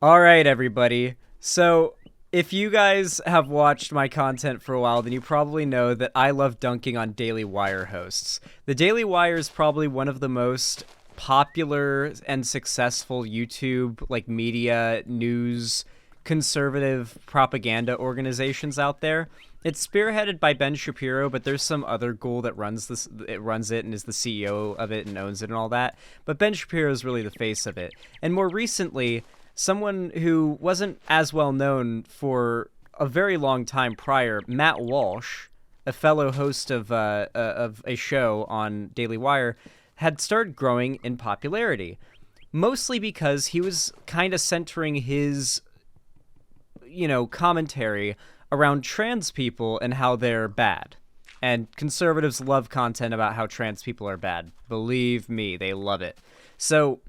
All right, everybody. So, if you guys have watched my content for a while, then you probably know that I love dunking on Daily Wire hosts. The Daily Wire is probably one of the most popular and successful YouTube, media, news, conservative propaganda organizations out there. It's spearheaded by Ben Shapiro, but there's some other ghoul that runs it and is the CEO of it and owns it and all that. But Ben Shapiro is really the face of it. And more recently, someone who wasn't as well known for a very long time prior, Matt Walsh, a fellow host of a show on Daily Wire, had started growing in popularity, mostly because he was kind of centering his, commentary around trans people and how they're bad. And conservatives love content about how trans people are bad. Believe me, they love it. So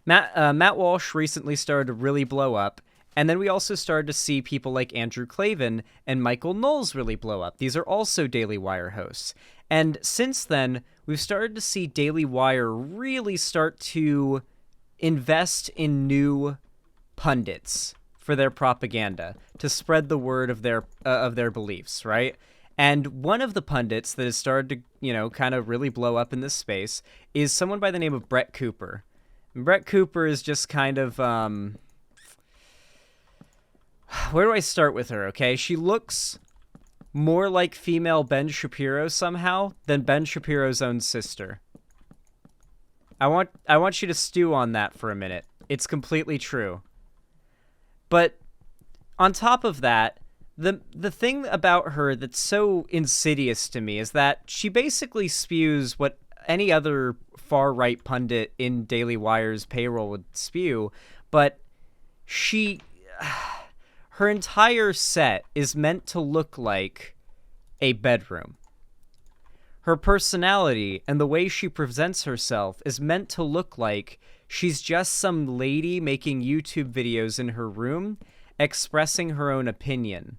Matt Walsh recently started to really blow up, and then we also started to see people like Andrew Klavan and Michael Knowles really blow up. These are also Daily Wire hosts. And since then, we've started to see Daily Wire really start to invest in new pundits for their propaganda to spread the word of their beliefs, right? And one of the pundits that has started to, kind of really blow up in this space is someone by the name of Brett Cooper. Brett Cooper is just kind of, where do I start with her, okay? She looks more like female Ben Shapiro somehow than Ben Shapiro's own sister. I want you to stew on that for a minute. It's completely true. But on top of that, the thing about her that's so insidious to me is that she basically spews what any other far-right pundit in Daily Wire's payroll would spew, but her entire set is meant to look like a bedroom. Her personality and the way she presents herself is meant to look like she's just some lady making YouTube videos in her room, expressing her own opinion,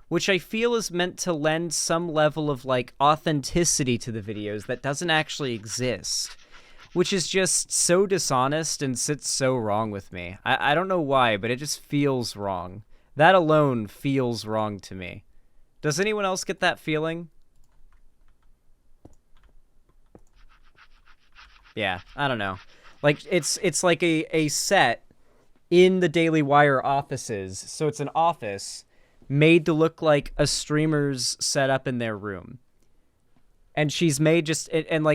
which I feel is meant to lend some level of, authenticity to the videos that doesn't actually exist, which is just so dishonest and sits so wrong with me. I don't know why, but it just feels wrong. That alone feels wrong to me. Does anyone else get that feeling? Yeah, I don't know. It's like a set in the Daily Wire offices, so it's an office made to look like a streamer's set up in their room. And she's made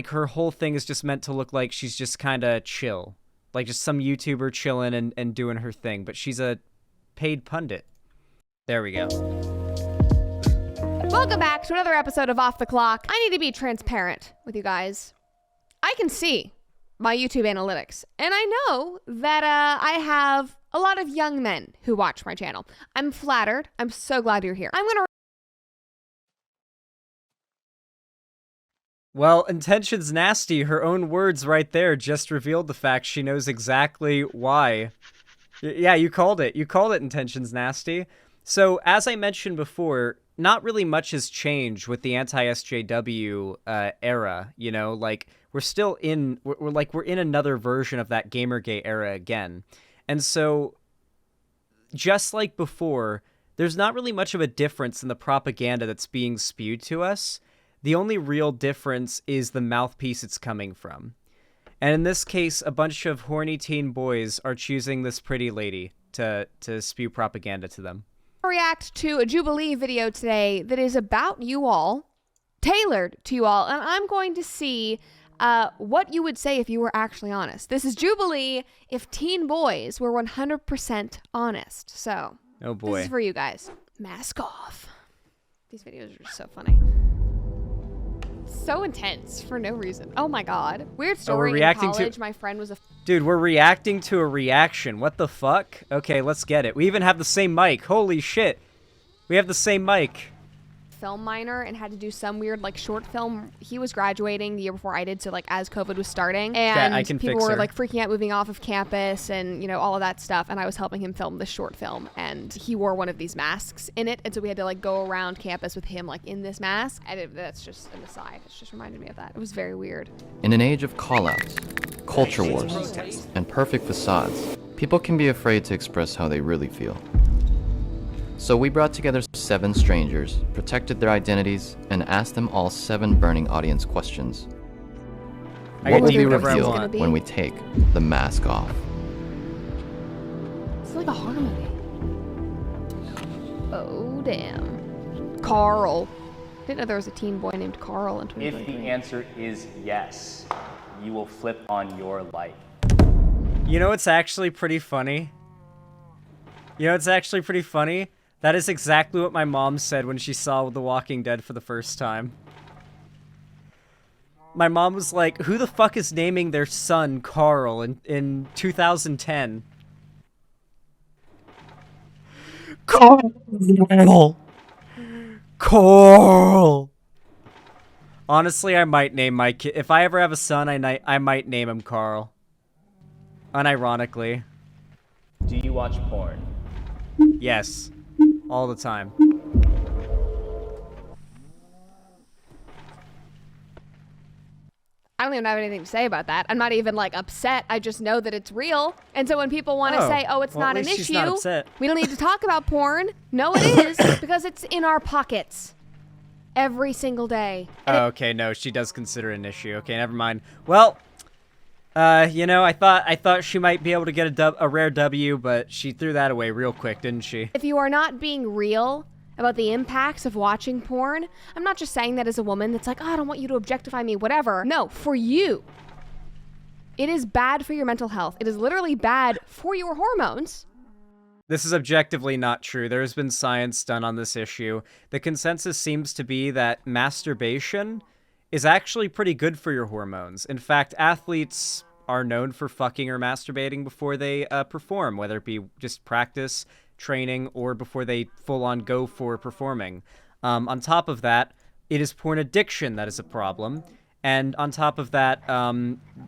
her whole thing is just meant to look like she's just kind of chill. Like just some YouTuber chilling and doing her thing. But she's a paid pundit. There we go. Welcome back to another episode of Off the Clock. I need to be transparent with you guys. I can see my YouTube analytics, and I know that I have a lot of young men who watch my channel. I'm flattered. I'm so glad you're here. I'm going to... Well, intention's nasty. Her own words right there just revealed the fact she knows exactly why. Yeah, you called it. You called it intention's nasty. So, as I mentioned before, not really much has changed with the anti-SJW era, we're still in we're in another version of that Gamergate era again. And so just like before, there's not really much of a difference in the propaganda that's being spewed to us. The only real difference is the mouthpiece it's coming from. And in this case, a bunch of horny teen boys are choosing this pretty lady to spew propaganda to them. React to a Jubilee video today that is about you all, tailored to you all, and I'm going to see what you would say if you were actually honest. This is Jubilee if teen boys were 100% honest. So, oh boy, this is for you guys. Mask off. These videos are just so funny. So intense for no reason. Oh my god. Weird story. We're reacting in college, to... my friend was a... Dude, we're reacting to a reaction. What the fuck? Okay, let's get it. We even have the same mic. Holy shit. We have the same mic. Film minor and had to do some weird short film. He was graduating the year before I did, so as COVID was starting, and I can people fix were her. freaking out moving off of campus and all of that stuff, and I was helping him film this short film, and he wore one of these masks in it, and so we had to go around campus with him in this mask, and that's just an aside. It's just reminded me of that. It was very weird. In an age of call-outs, culture wars, and perfect facades, People can be afraid to express how they really feel. So we brought together 7 strangers, protected their identities, and asked them all 7 burning audience questions. What will we reveal when we take the mask off? It's like a horror movie. Oh, damn. Carl. Didn't know there was a teen boy named Carl in 2023. If the answer is yes, you will flip on your life. You know what's actually pretty funny? That is exactly what my mom said when she saw The Walking Dead for the first time. My mom was like, who the fuck is naming their son Carl in 2010? Carl! Honestly, I might name my kid. If I ever have a son, I might name him Carl. Unironically. Do you watch porn? Yes. All the time. I don't even have anything to say about that. I'm not even like upset. I just know that it's real. And so when people want to say, oh, it's well, not at an least she's issue, not upset. we don't need to talk about porn. No, it is, because it's in our pockets every single day. Oh, okay, no, she does consider it an issue. Okay, never mind. Well, you know, I thought she might be able to get a rare W, but she threw that away real quick, didn't she? If you are not being real about the impacts of watching porn, I'm not just saying that as a woman that's like, oh, I don't want you to objectify me, whatever. No, for you. It is bad for your mental health. It is literally bad for your hormones. This is objectively not true. There has been science done on this issue. The consensus seems to be that masturbation is actually pretty good for your hormones. In fact, athletes are known for fucking or masturbating before they perform, whether it be just practice, training, or before they full-on go for performing. On top of that, it is porn addiction that is a problem. And on top of that,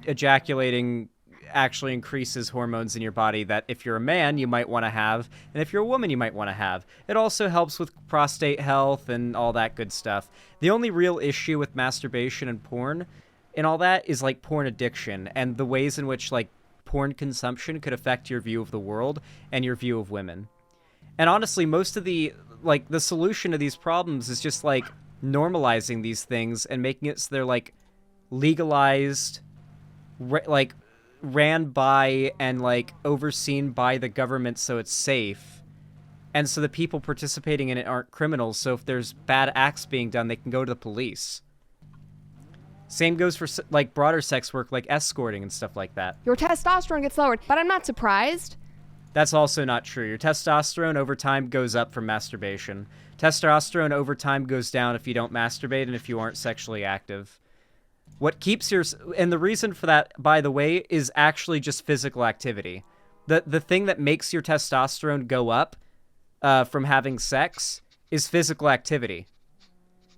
ejaculating actually increases hormones in your body that if you're a man, you might want to have, and if you're a woman, you might want to have. It also helps with prostate health and all that good stuff. The only real issue with masturbation and porn and all that is like porn addiction and the ways in which like porn consumption could affect your view of the world and your view of women. And honestly, most of the solution to these problems is just like normalizing these things and making it so they're like legalized, ran by and like overseen by the government so it's safe. And so the people participating in it aren't criminals, so if there's bad acts being done, they can go to the police. Same goes for like broader sex work like escorting and stuff like that. Your testosterone gets lowered, but I'm not surprised. That's also not true. Your testosterone over time goes up from masturbation. Testosterone over time goes down if you don't masturbate and if you aren't sexually active. What keeps your... And the reason for that, by the way, is actually just physical activity. The thing that makes your testosterone go up from having sex is physical activity.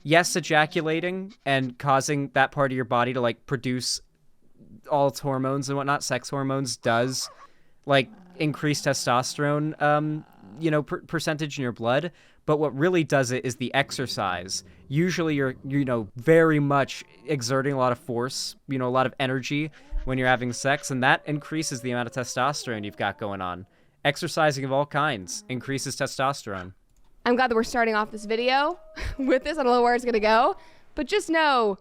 Yes, ejaculating and causing that part of your body to, like, produce all its hormones and whatnot, sex hormones, does, like, increase testosterone, percentage in your blood. But what really does it is the exercise. Usually you're, very much exerting a lot of force, a lot of energy when you're having sex, and that increases the amount of testosterone you've got going on. Exercising of all kinds increases testosterone. I'm glad that we're starting off this video with this. I don't know where it's going to go, but just know,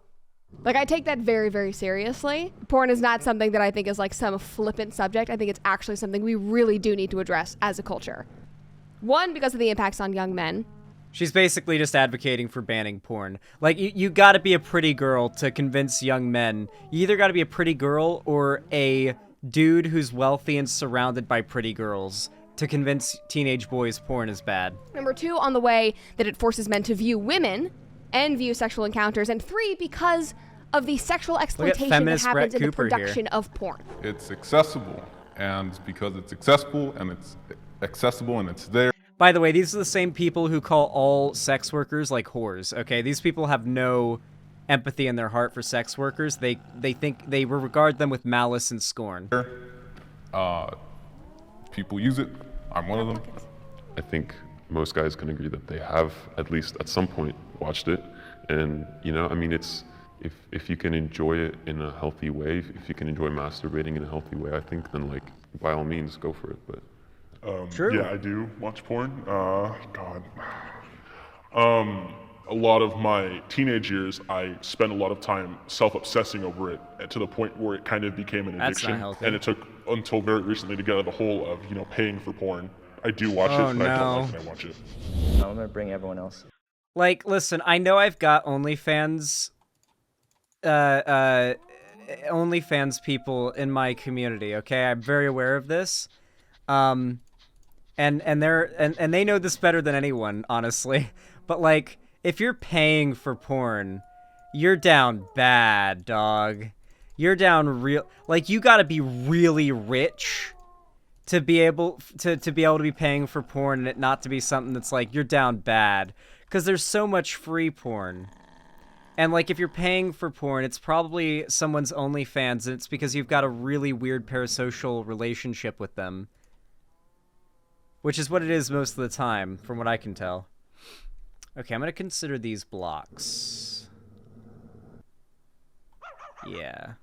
like, I take that very, very seriously. Porn is not something that I think is like some flippant subject. I think it's actually something we really do need to address as a culture. One, because of the impacts on young men. She's basically just advocating for banning porn. Like, you gotta be a pretty girl to convince young men. You either gotta be a pretty girl or a dude who's wealthy and surrounded by pretty girls to convince teenage boys porn is bad. Number 2, on the way that it forces men to view women and view sexual encounters. And 3, because of the sexual exploitation that happens in the production of porn. It's accessible, and because it's accessible and it's there. By the way, these are the same people who call all sex workers like whores, okay? These people have no empathy in their heart for sex workers. They regard them with malice and scorn. People use it. I'm one of them. I think most guys can agree that they have, at least at some point, watched it. And, it's, if you can enjoy it in a healthy way, if you can enjoy masturbating in a healthy way, I think then, by all means, go for it. But True. Yeah, I do watch porn. God. A lot of my teenage years, I spent a lot of time self-obsessing over it, and to the point where it kind of became an That's not addiction. healthy. And it took until very recently to get out of the hole of, paying for porn. I do watch Oh, it, but I don't no. like when I watch it. I'm gonna bring everyone else. Like, listen, I know I've got OnlyFans people in my community, okay? I'm very aware of this. And they know this better than anyone, honestly. But like, if you're paying for porn, you're down bad, dog. You're down real, like, you got to be really rich to be able to be paying for porn and it not to be something that's like you're down bad, because there's so much free porn. And like, if you're paying for porn, it's probably someone's OnlyFans, and it's because you've got a really weird parasocial relationship with them. Which is what it is most of the time, from what I can tell. Okay, I'm gonna consider these blocks. Yeah.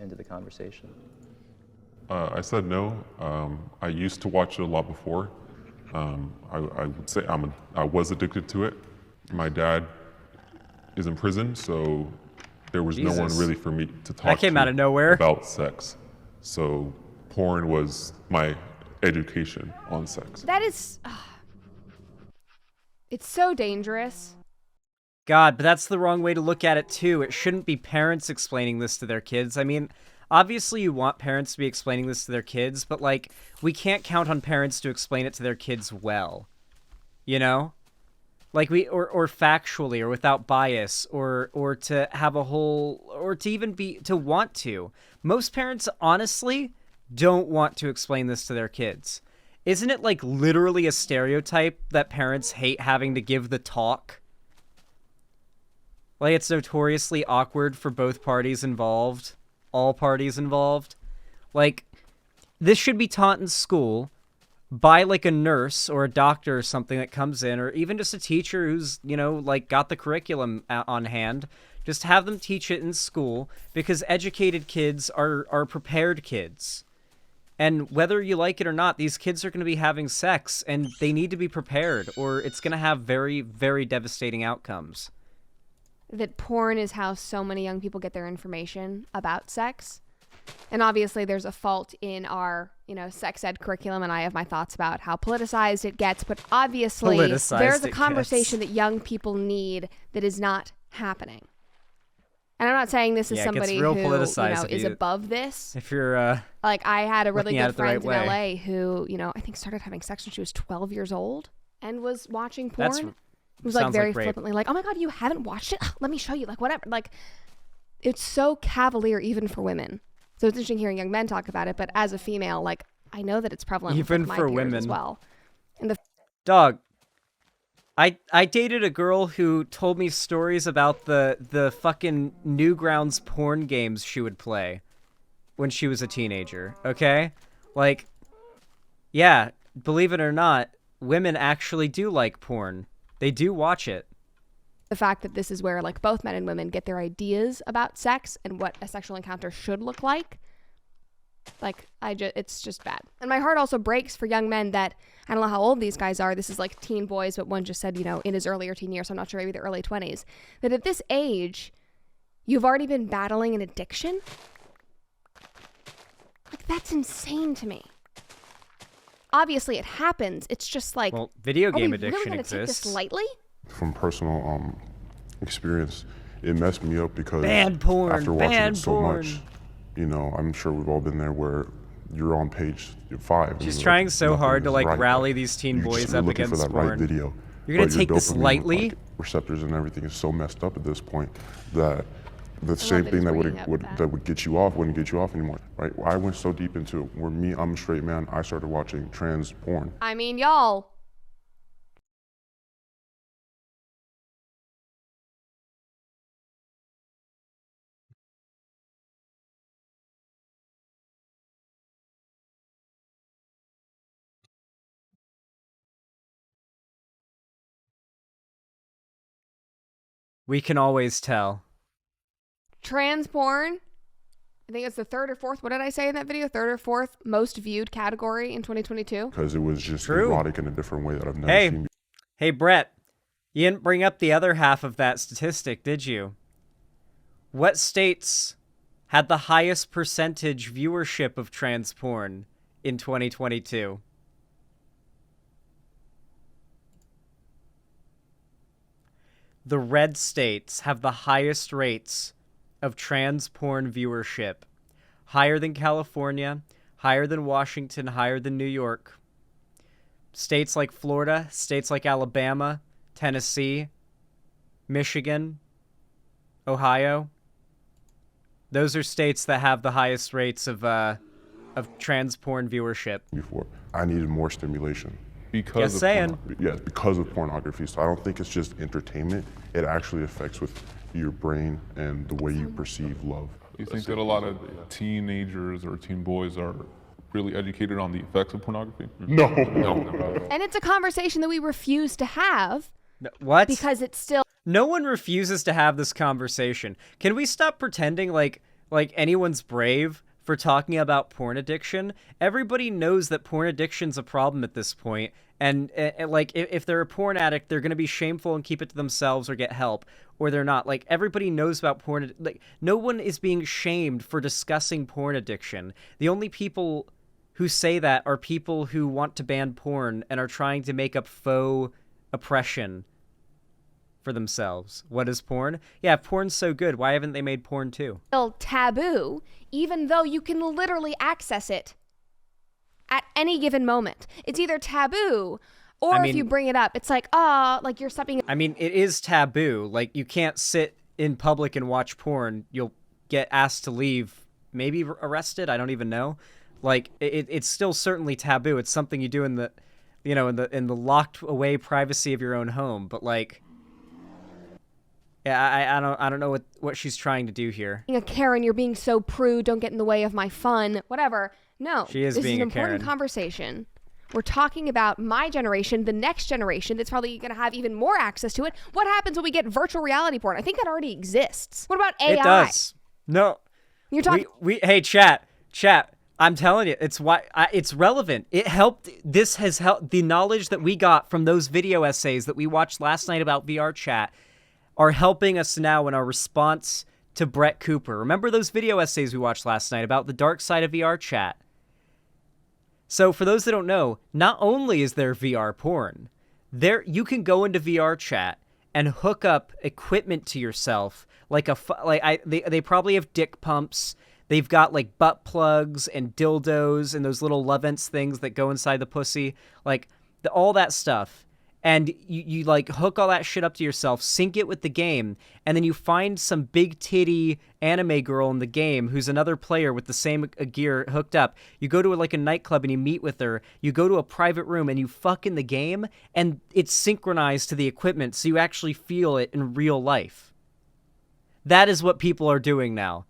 Into the conversation. I said no. I used to watch it a lot before. I would say I was addicted to it. My dad is in prison, so there was no one Jesus. really for me to talk That came to out of nowhere. about sex. So porn was my education on sex. That is... it's so dangerous. God, but that's the wrong way to look at it, too. It shouldn't be parents explaining this to their kids. I mean, obviously you want parents to be explaining this to their kids, but, like, we can't count on parents to explain it to their kids well. You know? Like, or factually, or without bias, or to have a whole, or to even to want to. Most parents, honestly, don't want to explain this to their kids. Isn't it, like, literally a stereotype that parents hate having to give the talk? Like, it's notoriously awkward for both parties involved. All parties involved. Like, this should be taught in school by, like, a nurse or a doctor or something that comes in, or even just a teacher who's, like, got the curriculum on hand. Just have them teach it in school, because educated kids are prepared kids. And whether you like it or not, these kids are going to be having sex, and they need to be prepared, or it's going to have very, very devastating outcomes. That porn is how so many young people get their information about sex. And obviously there's a fault in our, sex ed curriculum, and I have my thoughts about how politicized it gets, but obviously there's a conversation that young people need that is not happening. And I'm not saying this is somebody who, is above this. If you're, like, I had a really good friend in right LA who, I think started having sex when she was 12 years old and was watching porn. It was, like, very flippantly like, oh my God, you haven't watched it? Let me show you. Like, whatever. Like, it's so cavalier even for women. So it's interesting hearing young men talk about it, but as a female, like, I know that it's prevalent even with my for peers women as well. And dog, I dated a girl who told me stories about the fucking Newgrounds porn games she would play when she was a teenager, okay? Like, yeah, believe it or not, women actually do like porn. They do watch it. the fact that this is where, like, both men and women get their ideas about sex and what a sexual encounter should look like. Like, it's just bad. And my heart also breaks for young men that, I don't know how old these guys are. This is like teen boys, but one just said, in his earlier teen years, so I'm not sure, maybe the early 20s, that at this age, you've already been battling an addiction? Like, that's insane to me. Obviously, it happens. It's just like, well, video game are we addiction really gonna exists. take this lightly? From personal experience, it messed me up because Bad porn, after watching bad it so porn. much, I'm sure we've all been there where you're on page 5. and She's you're trying like, so nothing hard to is like right. rally these teen You're boys just up looking against for that right porn. video. You're gonna But your take this dopamine, lightly? like, receptors and everything is so messed up at this point that the same that thing he's that bringing up that. that would get you off wouldn't get you off anymore, right? I went so deep into it where I'm a straight man, I started watching trans porn. I mean, y'all. We can always tell. Trans porn, think it's the third or fourth, what did I say in that video? Third or fourth most viewed category in 2022. Because it was just True. erotic in a different way that I've never seen. Hey, Brett, you didn't bring up the other half of that statistic, did you? What states had the highest percentage viewership of trans porn in 2022? The red states have the highest rates of trans porn viewership. Higher than California, higher than Washington, higher than New York. States like Florida, states like Alabama, Tennessee, Michigan, Ohio. Those are states that have the highest rates of trans porn viewership. Before, I needed more stimulation. Because Yes, because of pornography. So I don't think it's just entertainment. It actually affects with your brain and the way you perceive love. You think that a lot of teenagers or teen boys are really educated on the effects of pornography? No. And it's a conversation that we refuse to have. What? Because it's still... No one refuses to have this conversation. Can we stop pretending like anyone's brave for talking about porn addiction? Everybody knows that porn addiction's a problem at this point, and like if they're a porn addict, they're gonna be shameful and keep it to themselves or get help, or they're not. Like, everybody knows about porn. Like, no one is being shamed for discussing porn addiction. The only people who say that are people who want to ban porn and are trying to make up faux oppression for themselves. What is porn? Yeah, porn's so good. Why haven't they made porn too? Taboo, even though you can literally access it at any given moment. It's either taboo, or if you bring it up, it's like, like you're stopping. I mean, it is taboo. Like, you can't sit in public and watch porn. You'll get asked to leave, maybe arrested. I don't even know. Like, it's still certainly taboo. It's something you do in the, in the locked away privacy of your own home. But like, yeah, I don't know what she's trying to do here. A Karen, you're being so prude. Don't get in the way of my fun. Whatever. No, she is this being is an a Karen. important conversation. We're talking about my generation, the next generation that's probably going to have even more access to it. What happens when we get virtual reality porn? I think that already exists. What about AI? It does. No. You're talking. Hey, chat. I'm telling you, it's relevant. It helped. This has helped. The knowledge that we got from those video essays that we watched last night about VR chat are helping us now in our response to Brett Cooper. Remember those video essays we watched last night about the dark side of VR chat? So for those that don't know, not only is there VR porn, you can go into VR chat and hook up equipment to yourself, they probably have dick pumps. They've got like butt plugs and dildos and those little Lovense things that go inside the pussy, like all that stuff. And you like hook all that shit up to yourself, sync it with the game, and then you find some big titty anime girl in the game who's another player with the same gear hooked up. You go to like a nightclub and you meet with her. You go to a private room and you fuck in the game, and it's synchronized to the equipment, so you actually feel it in real life. That is what people are doing now.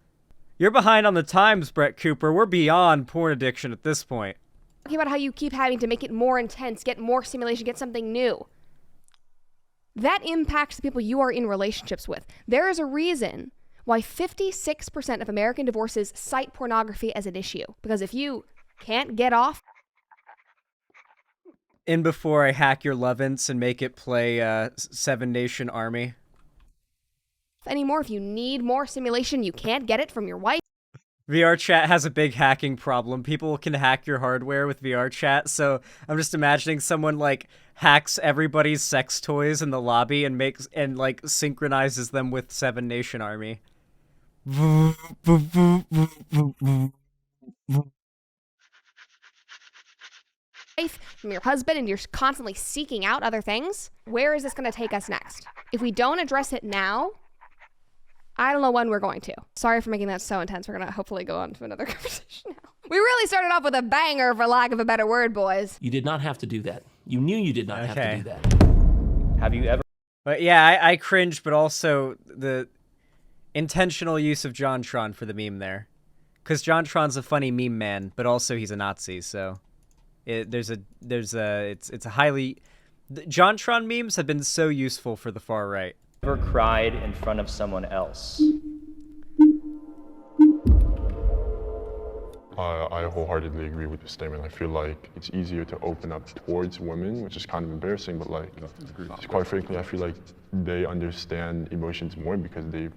You're behind on the times, Brett Cooper. We're beyond porn addiction at this point. Talking about how you keep having to make it more intense, get more stimulation, get something new. That impacts the people you are in relationships with. There is a reason why 56% of American divorces cite pornography as an issue. Because if you can't get off... In before I hack your Lovense and make it play Seven Nation Army. Anymore, if you need more stimulation, you can't get it from your wife. VR chat has a big hacking problem. People can hack your hardware with VR chat, so I'm just imagining someone like hacks everybody's sex toys in the lobby and like synchronizes them with Seven Nation Army. From your husband, and you're constantly seeking out other things. Where is this going to take us next? If we don't address it now, I don't know when we're going to. Sorry for making that so intense. We're going to hopefully go on to another conversation now. We really started off with a banger, for lack of a better word, boys. You did not have to do that. You knew you did not have to do that. Have you ever... But yeah, I cringed, but also the intentional use of JonTron for the meme there. Because JonTron's a funny meme man, but also he's a Nazi, so... it's a highly... JonTron memes have been so useful for the far right. Ever cried in front of someone else? I wholeheartedly agree with this statement. I feel like it's easier to open up towards women, which is kind of embarrassing, but like, quite frankly, I feel like they understand emotions more because they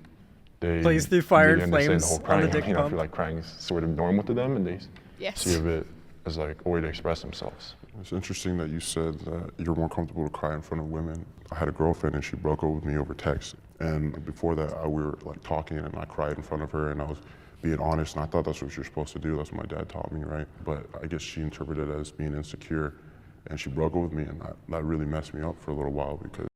Plays through fire really and understand the flames whole on the crying. dick I pump. feel like crying is sort of normal to them, and they Yes. see it as like a way to express themselves. It's interesting that you said that you're more comfortable to cry in front of women. I had a girlfriend and she broke up with me over text. And before that, we were like talking and I cried in front of her and I was being honest and I thought that's what you're supposed to do. That's what my dad taught me, right? But I guess she interpreted it as being insecure and she broke up with me and that really messed me up for a little while because.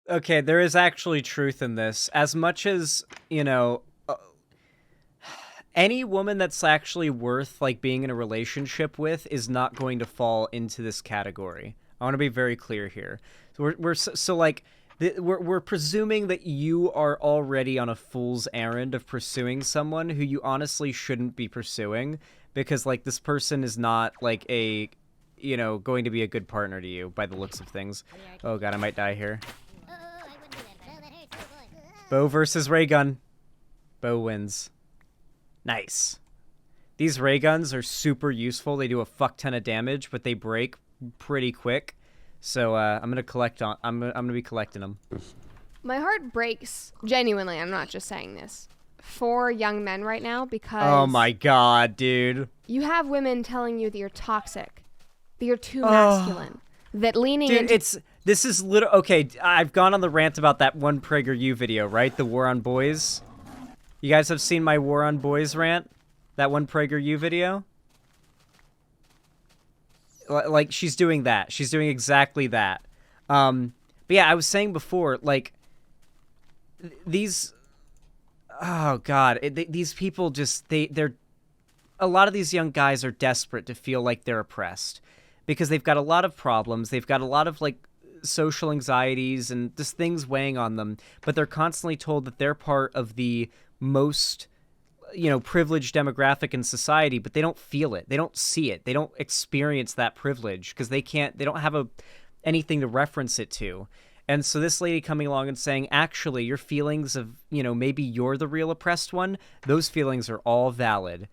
Okay, there is actually truth in this. As much as, you know, any woman that's actually worth like being in a relationship with is not going to fall into this category. I want to be very clear here. So we're presuming that you are already on a fool's errand of pursuing someone who you honestly shouldn't be pursuing because like this person is not like a, you know, going to be a good partner to you by the looks of things. Oh god, I might die here. Bow versus ray gun. Bow wins. Nice. These ray guns are super useful. They do a fuck ton of damage, but they break pretty quick. So I'm gonna be collecting them. My heart breaks genuinely. I'm not just saying this for young men right now because Oh my god, dude. you have women telling you that you're toxic, that you're too masculine, that leaning into this is literally okay. I've gone on the rant about that one PragerU video, right? The War on Boys. You guys have seen my War on Boys rant? That one PragerU video? Like, she's doing that. She's doing exactly that. But yeah, I was saying before, like, these... Oh, God. These people just... They're... A lot of these young guys are desperate to feel like they're oppressed. Because they've got a lot of problems. They've got a lot of, like, social anxieties and just things weighing on them. But they're constantly told that they're part of the most, you know, privileged demographic in society, but they don't feel it. They don't see it. They don't experience that privilege because they don't have anything to reference it to. And so this lady coming along and saying, actually, your feelings of, you know, maybe you're the real oppressed one, those feelings are all valid.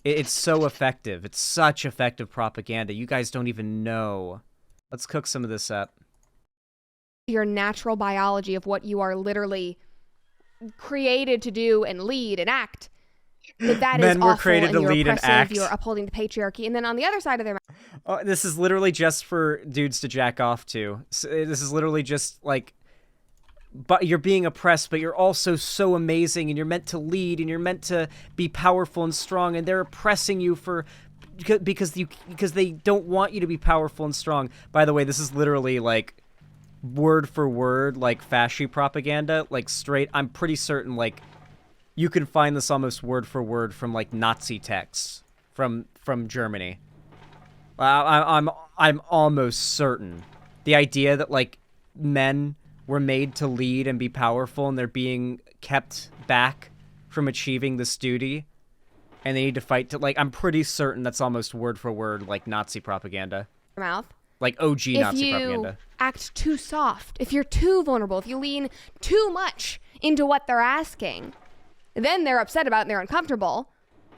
It's so effective. It's such effective propaganda. You guys don't even know. Let's cook some of this up. your natural biology of what you are literally created to do and lead and act. That Men is were awful created and to you're lead and oppressive, act. you're upholding the patriarchy. And then on the other side of their This is literally just for dudes to jack off to. This is literally just like, but you're being oppressed, but you're also so amazing, and you're meant to lead, and you're meant to be powerful and strong, and they're oppressing you because they don't want you to be powerful and strong. By the way, this is literally like word for word like fasci propaganda, like straight. I'm pretty certain like you can find this almost word for word from like Nazi texts from Germany. I'm almost certain. The idea that like men were made to lead and be powerful and they're being kept back from achieving this duty and they need to fight to, like, I'm pretty certain that's almost word for word like Nazi propaganda. mouth. Like OG Nazi If propaganda. you act too soft, if you're too vulnerable, if you lean too much into what they're asking, then they're upset about it and they're uncomfortable.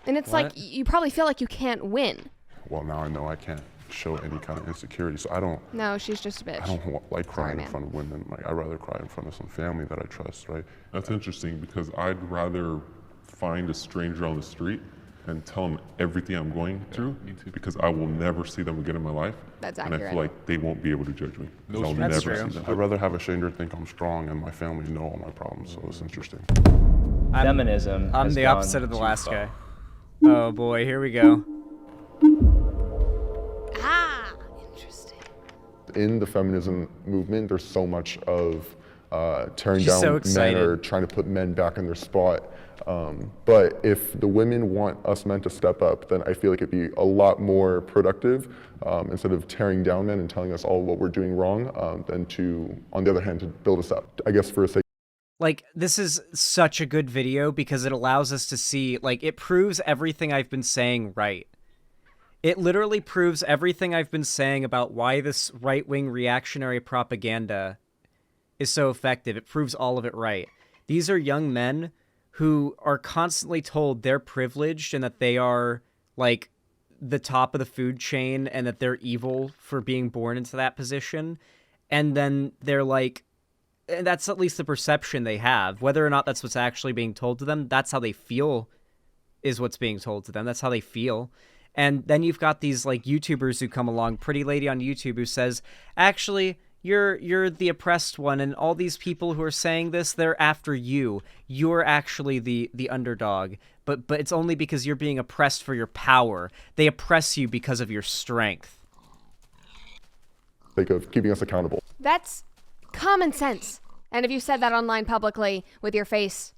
And it's like, you probably feel like you can't win. Well, now I know I can't show any kind of insecurity, so I don't. No, she's just a bitch. I don't like crying Sorry, in front of women. Like, I'd rather cry in front of some family that I trust, right? That's interesting because I'd rather find a stranger on the street and tell them everything I'm going through because I will never see them again in my life. That's And I accurate. feel like they won't be able to judge me. No, I'll That's never true. see them. I'd rather have a stranger think I'm strong and my family know all my problems, so it's interesting. Feminism. I'm has the gone opposite of the too last far. guy. Oh boy, here we go. Interesting. In the feminism movement, there's so much of tearing She's down so men excited. or trying to put men back in their spot. But if the women want us men to step up, then I feel like it'd be a lot more productive instead of tearing down men and telling us all what we're doing wrong, than to, on the other hand, to build us up. I guess for a sake. Like, this is such a good video because it allows us to see, like, it proves everything I've been saying right. It literally proves everything I've been saying about why this right-wing reactionary propaganda is so effective. It proves all of it right. These are young men who are constantly told they're privileged and that they are, like the top of the food chain and that they're evil for being born into that position. And then they're like, and that's at least the perception they have. Whether or not that's what's actually being told to them, that's how they feel is what's being told to them. That's how they feel. And then you've got these like YouTubers who come along, Pretty Lady on YouTube, who says, actually, you're the oppressed one, and all these people who are saying this, they're after you. You're actually the underdog. But it's only because you're being oppressed for your power. They oppress you because of your strength. Like of keeping us accountable. That's common sense. And if you said that online publicly with your face,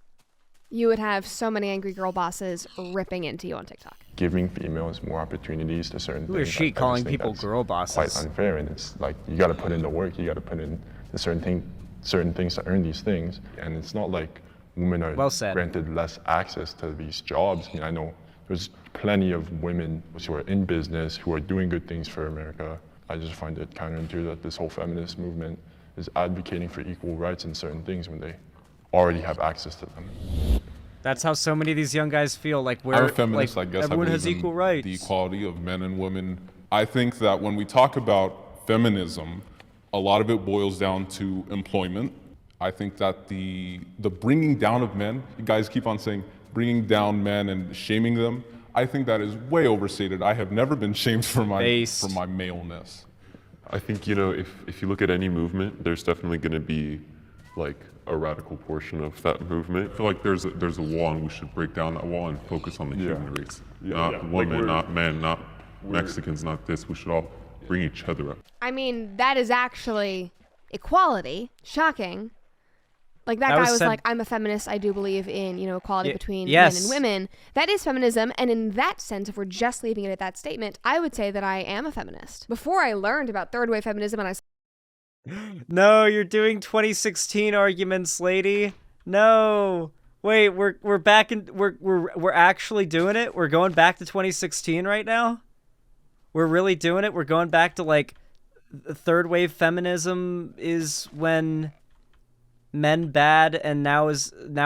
you would have so many angry girl bosses ripping into you on TikTok. Giving females more opportunities to certain things. Who is she calling people girl bosses? Quite unfair, and it's like you got to put in the work. You got to put in the certain things to earn these things. And it's not like women are granted less access to these jobs. I mean, I know there's plenty of women who are in business who are doing good things for America. I just find it counterintuitive that this whole feminist movement is advocating for equal rights in certain things when they already have access to them. That's how so many of these young guys feel. Like I'm a feminist, I guess. Everyone has equal rights. The equality of men and women. I think that when we talk about feminism, a lot of it boils down to employment. I think that the bringing down of men, you guys keep on saying bringing down men and shaming them. I think that is way overstated. I have never been shamed for my maleness. I think, you know, if you look at any movement, there's definitely going to be like a radical portion of that movement. I feel like there's a wall, and we should break down that wall and focus on the human race. Not women, not men, not Mexicans, not this. We should all bring each other up. I mean, that is actually equality. Shocking. Like that guy was like, I'm a feminist. I do believe in, you know, equality between men and women. That is feminism. And in that sense, if we're just leaving it at that statement, I would say that I am a feminist. Before I learned about third wave feminism and No, you're doing 2016 arguments, lady. No. Wait, we're back in we're actually doing it? We're going back to 2016 right now? We're really doing it? We're going back to like third wave feminism is when men bad, and now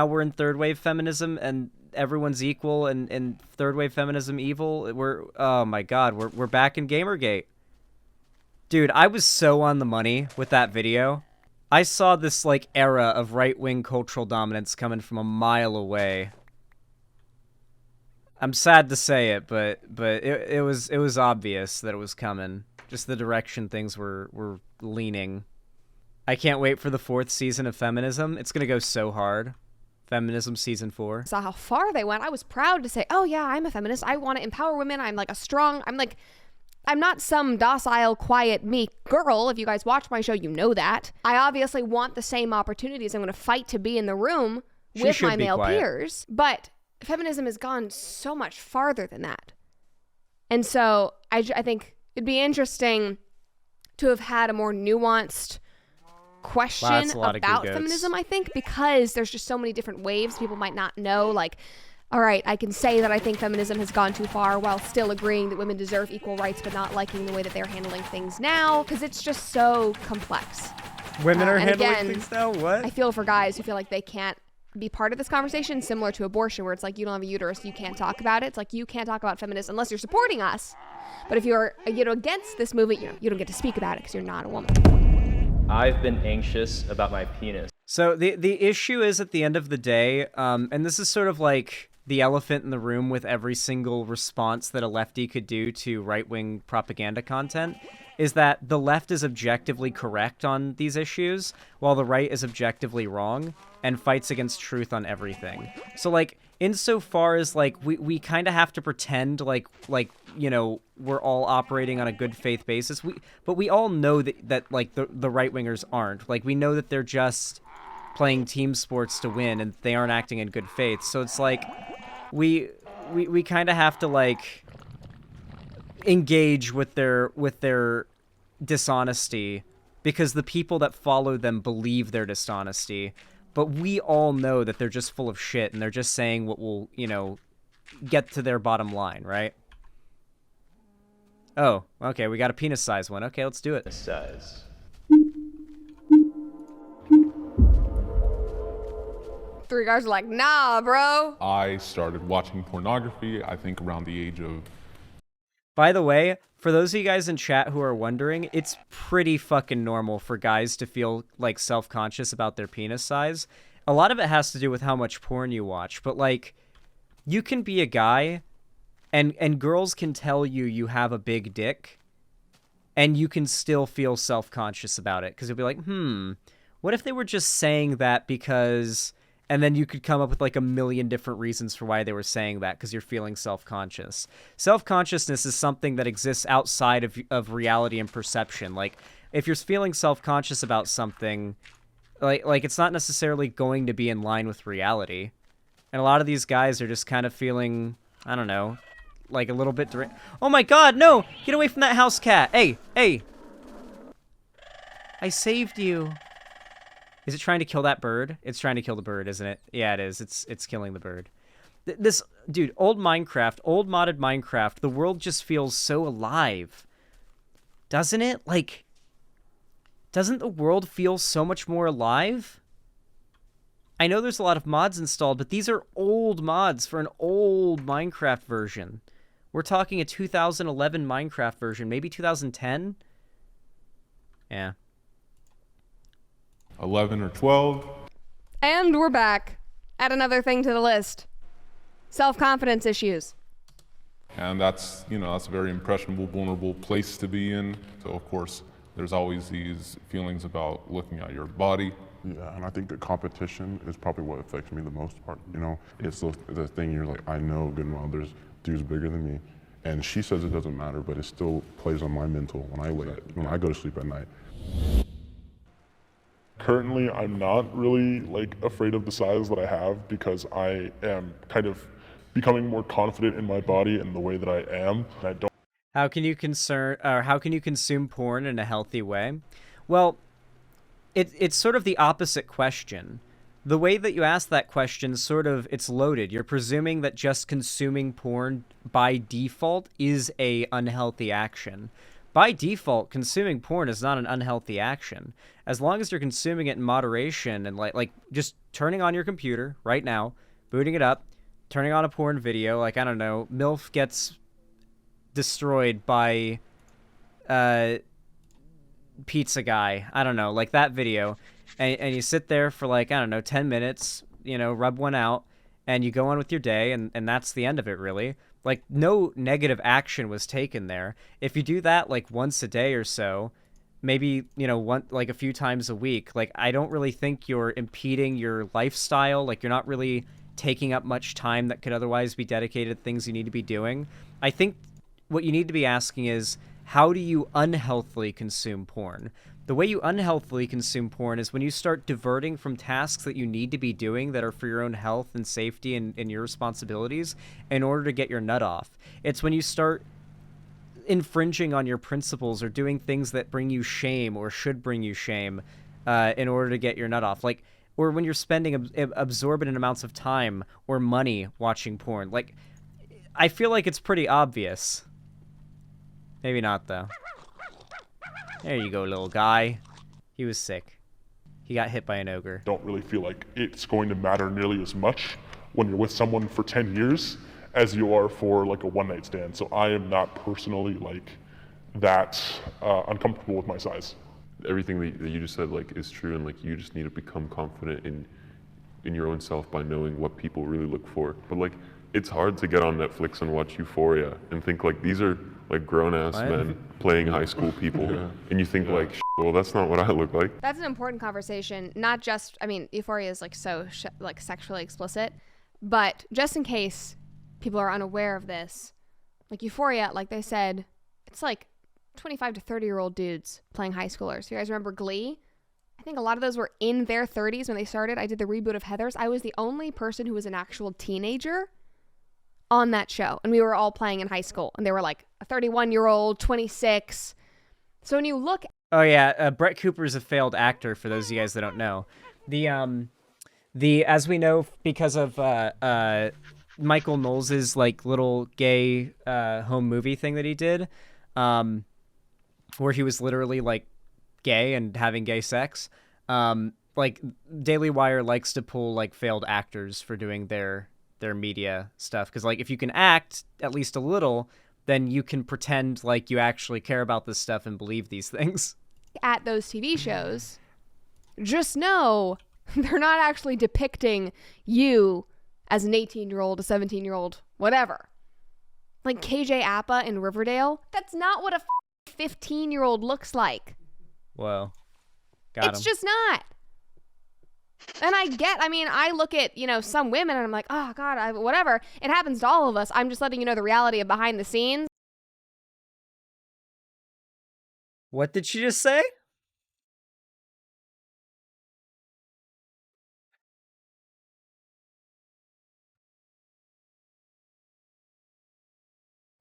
we're in third wave feminism and everyone's equal, and third wave feminism evil. Oh my god, we're back in Gamergate. Dude, I was so on the money with that video. I saw this like era of right-wing cultural dominance coming from a mile away. I'm sad to say it, but it was obvious that it was coming. Just the direction things were leaning. I can't wait for the 4th season of Feminism. It's gonna go so hard. Feminism season 4. Saw how far they went. I was proud to say, oh yeah, I'm a feminist. I want to empower women. I'm not some docile, quiet, meek girl. If you guys watch my show, you know that. I obviously want the same opportunities. I'm going to fight to be in the room with my male peers. But feminism has gone so much farther than that. And so I think it'd be interesting to have had a more nuanced question about feminism, I think, because there's just so many different waves. People might not know, like, all right, I can say that I think feminism has gone too far while still agreeing that women deserve equal rights, but not liking the way that they're handling things now, because it's just so complex. Women are handling things now? What? I feel for guys who feel like they can't be part of this conversation, similar to abortion, where it's like, you don't have a uterus, you can't talk about it. It's like, you can't talk about feminism unless you're supporting us. But if you're against this movement, you don't get to speak about it because you're not a woman. I've been anxious about my penis. So the issue is, at the end of the day, and this is sort of like the elephant in the room with every single response that a lefty could do to right-wing propaganda content, is that the left is objectively correct on these issues, while the right is objectively wrong and fights against truth on everything. So, like, insofar as, like, we kind of have to pretend like, you know, we're all operating on a good faith basis, but we all know that like, the right-wingers aren't. Like, we know that they're just playing team sports to win, and they aren't acting in good faith. So it's like, we kind of have to, like, engage with their dishonesty, because the people that follow them believe their dishonesty, but we all know that they're just full of shit, and they're just saying what will, you know, get to their bottom line, right? Oh, okay, we got a penis size one. Okay, let's do it. Size. Three guys are like, nah, bro. I started watching pornography, I think around the age of By the way, for those of you guys in chat who are wondering, it's pretty fucking normal for guys to feel like self-conscious about their penis size. A lot of it has to do with how much porn you watch, but like you can be a guy and girls can tell you have a big dick and you can still feel self-conscious about it because you'll be like, what if they were just saying that because... And then you could come up with like a million different reasons for why they were saying that because you're feeling self-conscious. Self-consciousness is something that exists outside of reality and perception. Like, if you're feeling self-conscious about something, like it's not necessarily going to be in line with reality. And a lot of these guys are just kind of feeling, I don't know, like a little bit... Oh my god, no! Get away from that house cat! Hey! Hey! I saved you. Is it trying to kill that bird? It's trying to kill the bird, isn't it? Yeah, it is. It's killing the bird. This, dude, old modded Minecraft, the world just feels so alive. Doesn't it? Like, doesn't the world feel so much more alive? I know there's a lot of mods installed, but these are old mods for an old Minecraft version. We're talking a 2011 Minecraft version, maybe 2010? Yeah. 11 or 12. And we're back. Add another thing to the list. Self-confidence issues. And that's, that's a very impressionable, vulnerable place to be in. So of course, there's always these feelings about looking at your body. Yeah, and I think the competition is probably what affects me the most part. It's the thing you're like, I know good and well there's dudes bigger than me. And she says it doesn't matter, but it still plays on my mental when I go to sleep at night. Currently, I'm not really afraid of the size that I have because I am kind of becoming more confident in my body and the way that I am. And I don't. How can you consume porn in a healthy way? Well, it's sort of the opposite question. The way that you ask that question, it's loaded. You're presuming that just consuming porn by default is a unhealthy action. By default, consuming porn is not an unhealthy action. As long as you're consuming it in moderation and like just turning on your computer right now, booting it up, turning on a porn video, I don't know, MILF gets destroyed by pizza guy. I don't know, like that video. And you sit there for 10 minutes, rub one out, and you go on with your day, and that's the end of it, really. No negative action was taken there. If you do that once a day or so, maybe a few times a week, I don't really think you're impeding your lifestyle. You're not really taking up much time that could otherwise be dedicated to things you need to be doing. I think what you need to be asking is, how do you unhealthily consume porn? The way you unhealthily consume porn is when you start diverting from tasks that you need to be doing that are for your own health and safety and your responsibilities in order to get your nut off. It's when you start infringing on your principles or doing things that bring you shame or should bring you shame in order to get your nut off. Or when you're spending absorbent amounts of time or money watching porn. I feel like it's pretty obvious. Maybe not, though. There you go, little guy. He was sick. He got hit by an ogre. Don't really feel like it's going to matter nearly as much when you're with someone for 10 years as you are for a one-night stand. So I am not personally that uncomfortable with my size. Everything that you just said is true, and you just need to become confident in your own self by knowing what people really look for. But it's hard to get on Netflix and watch Euphoria and think these are grown-ass men playing high school people, and you think well, that's not what I look like. That's an important conversation. Not just, Euphoria is so sexually explicit, but just in case people are unaware of this, Euphoria, like they said, it's 25 to 30-year-old dudes playing high schoolers. You guys remember Glee? I think a lot of those were in their 30s when they started. I did the reboot of Heathers. I was the only person who was an actual teenager on that show, and we were all playing in high school, and they were a 31-year-old, 26. So when you look... Oh yeah, Brett Cooper's a failed actor, for those of you guys that don't know. As we know, because of Michael Knowles' little gay home movie thing that he did, where he was literally gay and having gay sex, Daily Wire likes to pull failed actors for doing their media stuff, because if you can act at least a little, then you can pretend like you actually care about this stuff and believe these things. At those TV shows, just know they're not actually depicting you as an 18-year-old, a 17-year-old, whatever. Like KJ Apa in Riverdale, that's not what a 15-year-old looks like. Whoa. Got It's him. just not. And I look at, some women and I'm like, oh God, whatever. It happens to all of us. I'm just letting you know the reality of behind the scenes. What did she just say?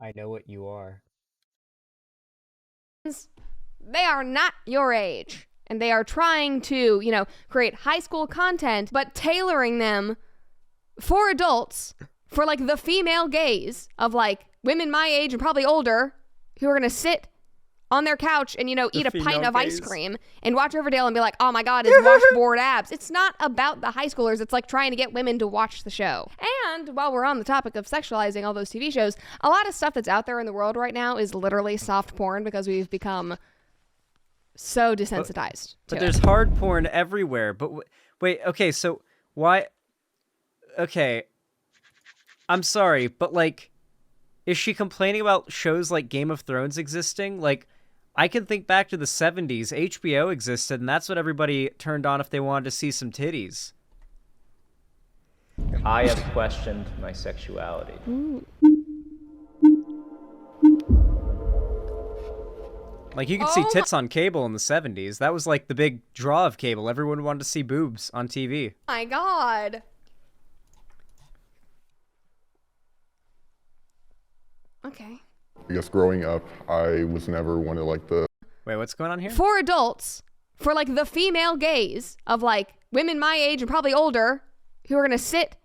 I know what you are. They are not your age. And they are trying to, create high school content, but tailoring them for adults, for like the female gaze of like women my age and probably older who are going to sit on their couch and, eat a pint of ice cream and watch Riverdale and be like, oh my God, his washboard abs. It's not about the high schoolers. It's like trying to get women to watch the show. And while we're on the topic of sexualizing all those TV shows, a lot of stuff that's out there in the world right now is literally soft porn because we've become so desensitized to But there's hard porn everywhere. But wait, okay, so why? Okay, I'm sorry, but like, is she complaining about shows like Game of Thrones existing? Like, I can think back to the 70s. HBO existed, and that's what everybody turned on if they wanted to see some titties. I have questioned my sexuality. Like, you could see tits on cable in the 70s. That was like the big draw of cable. Everyone wanted to see boobs on TV. My God. Okay. I guess growing up, I was never one of like the... Wait, what's going on here? For adults, for like the female gaze of like women my age and probably older who are going to sit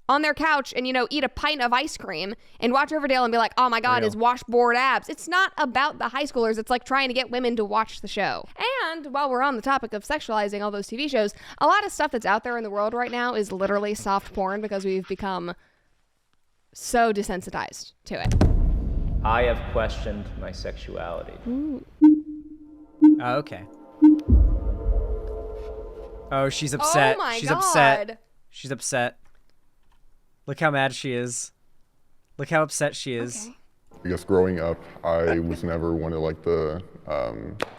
on their couch and, eat a pint of ice cream and watch Riverdale and be like, oh my God, his washboard abs. It's not about the high schoolers. It's like trying to get women to watch the show. And while we're on the topic of sexualizing all those TV shows, a lot of stuff that's out there in the world right now is literally soft porn because we've become so desensitized to it. I have questioned my sexuality. Oh, okay. Oh, she's upset. Oh my she's God. upset. She's upset. Look how mad she is. Look how upset she is. Okay. I guess growing up, I was never one of like the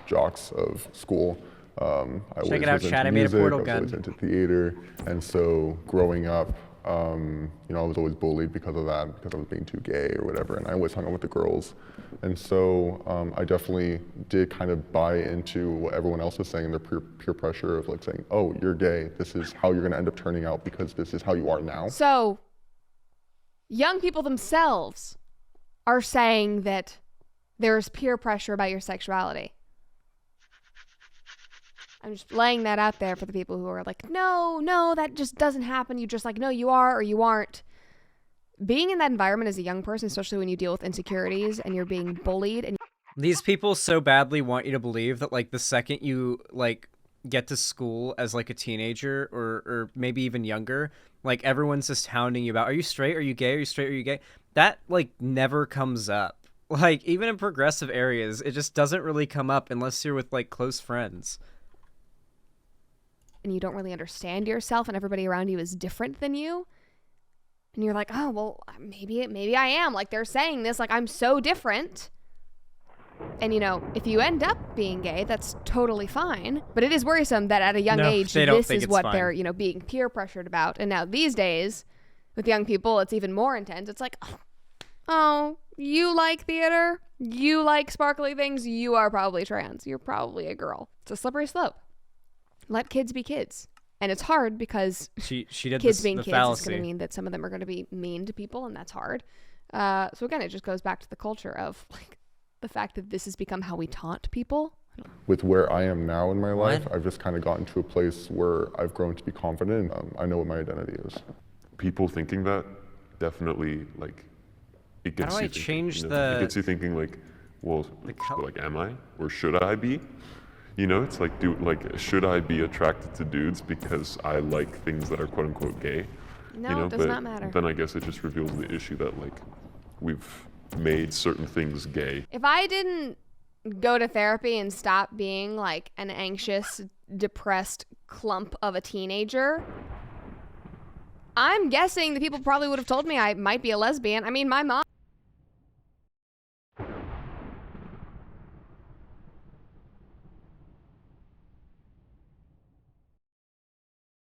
jocks of school. Check it out, chat. I made a portal gun. I was always into theater, and so growing up, I was always bullied because of that, because I was being too gay or whatever, and I always hung out with the girls. And so I definitely did kind of buy into what everyone else was saying, the peer pressure of like saying, oh, you're gay, this is how you're gonna end up turning out because this is how you are now. So, young people themselves are saying that there's peer pressure about your sexuality. I'm just laying that out there for the people who are like, no, that just doesn't happen. You just like, no, you are or you aren't. Being in that environment as a young person, especially when you deal with insecurities and you're being bullied. And These people so badly want you to believe that like the second you like get to school as like a teenager or maybe even younger, like everyone's just hounding you about, are you straight? Are you gay? Are you straight? Are you gay? That like never comes up. Like even in progressive areas, it just doesn't really come up unless you're with like close friends. And you don't really understand yourself and everybody around you is different than you. And you're like, oh, well, maybe I am. Like they're saying this, like I'm so different. And if you end up being gay, that's totally fine. But it is worrisome that at a young age, this is what they're, being peer pressured about. And now these days with young people, it's even more intense. It's like, oh, you like theater? You like sparkly things? You are probably trans. You're probably a girl. It's a slippery slope. Let kids be kids. And it's hard because she did kids being the kids fallacy. is going to mean that some of them are going to be mean to people, and that's hard. So again, it just goes back to the culture of like the fact that this has become how we taunt people. With where I am now in my life, I've just kind of gotten to a place where I've grown to be confident. I know what my identity is. People thinking that definitely like it gets How do you I thinking, change it the gets you thinking like, well, like am I or should I be? It's like, should I be attracted to dudes because I like things that are quote unquote gay? No, it does not matter. Then I guess it just reveals the issue that like we've made certain things gay. If I didn't go to therapy and stop being like an anxious, depressed clump of a teenager, I'm guessing the people probably would have told me I might be a lesbian. I mean, my mom.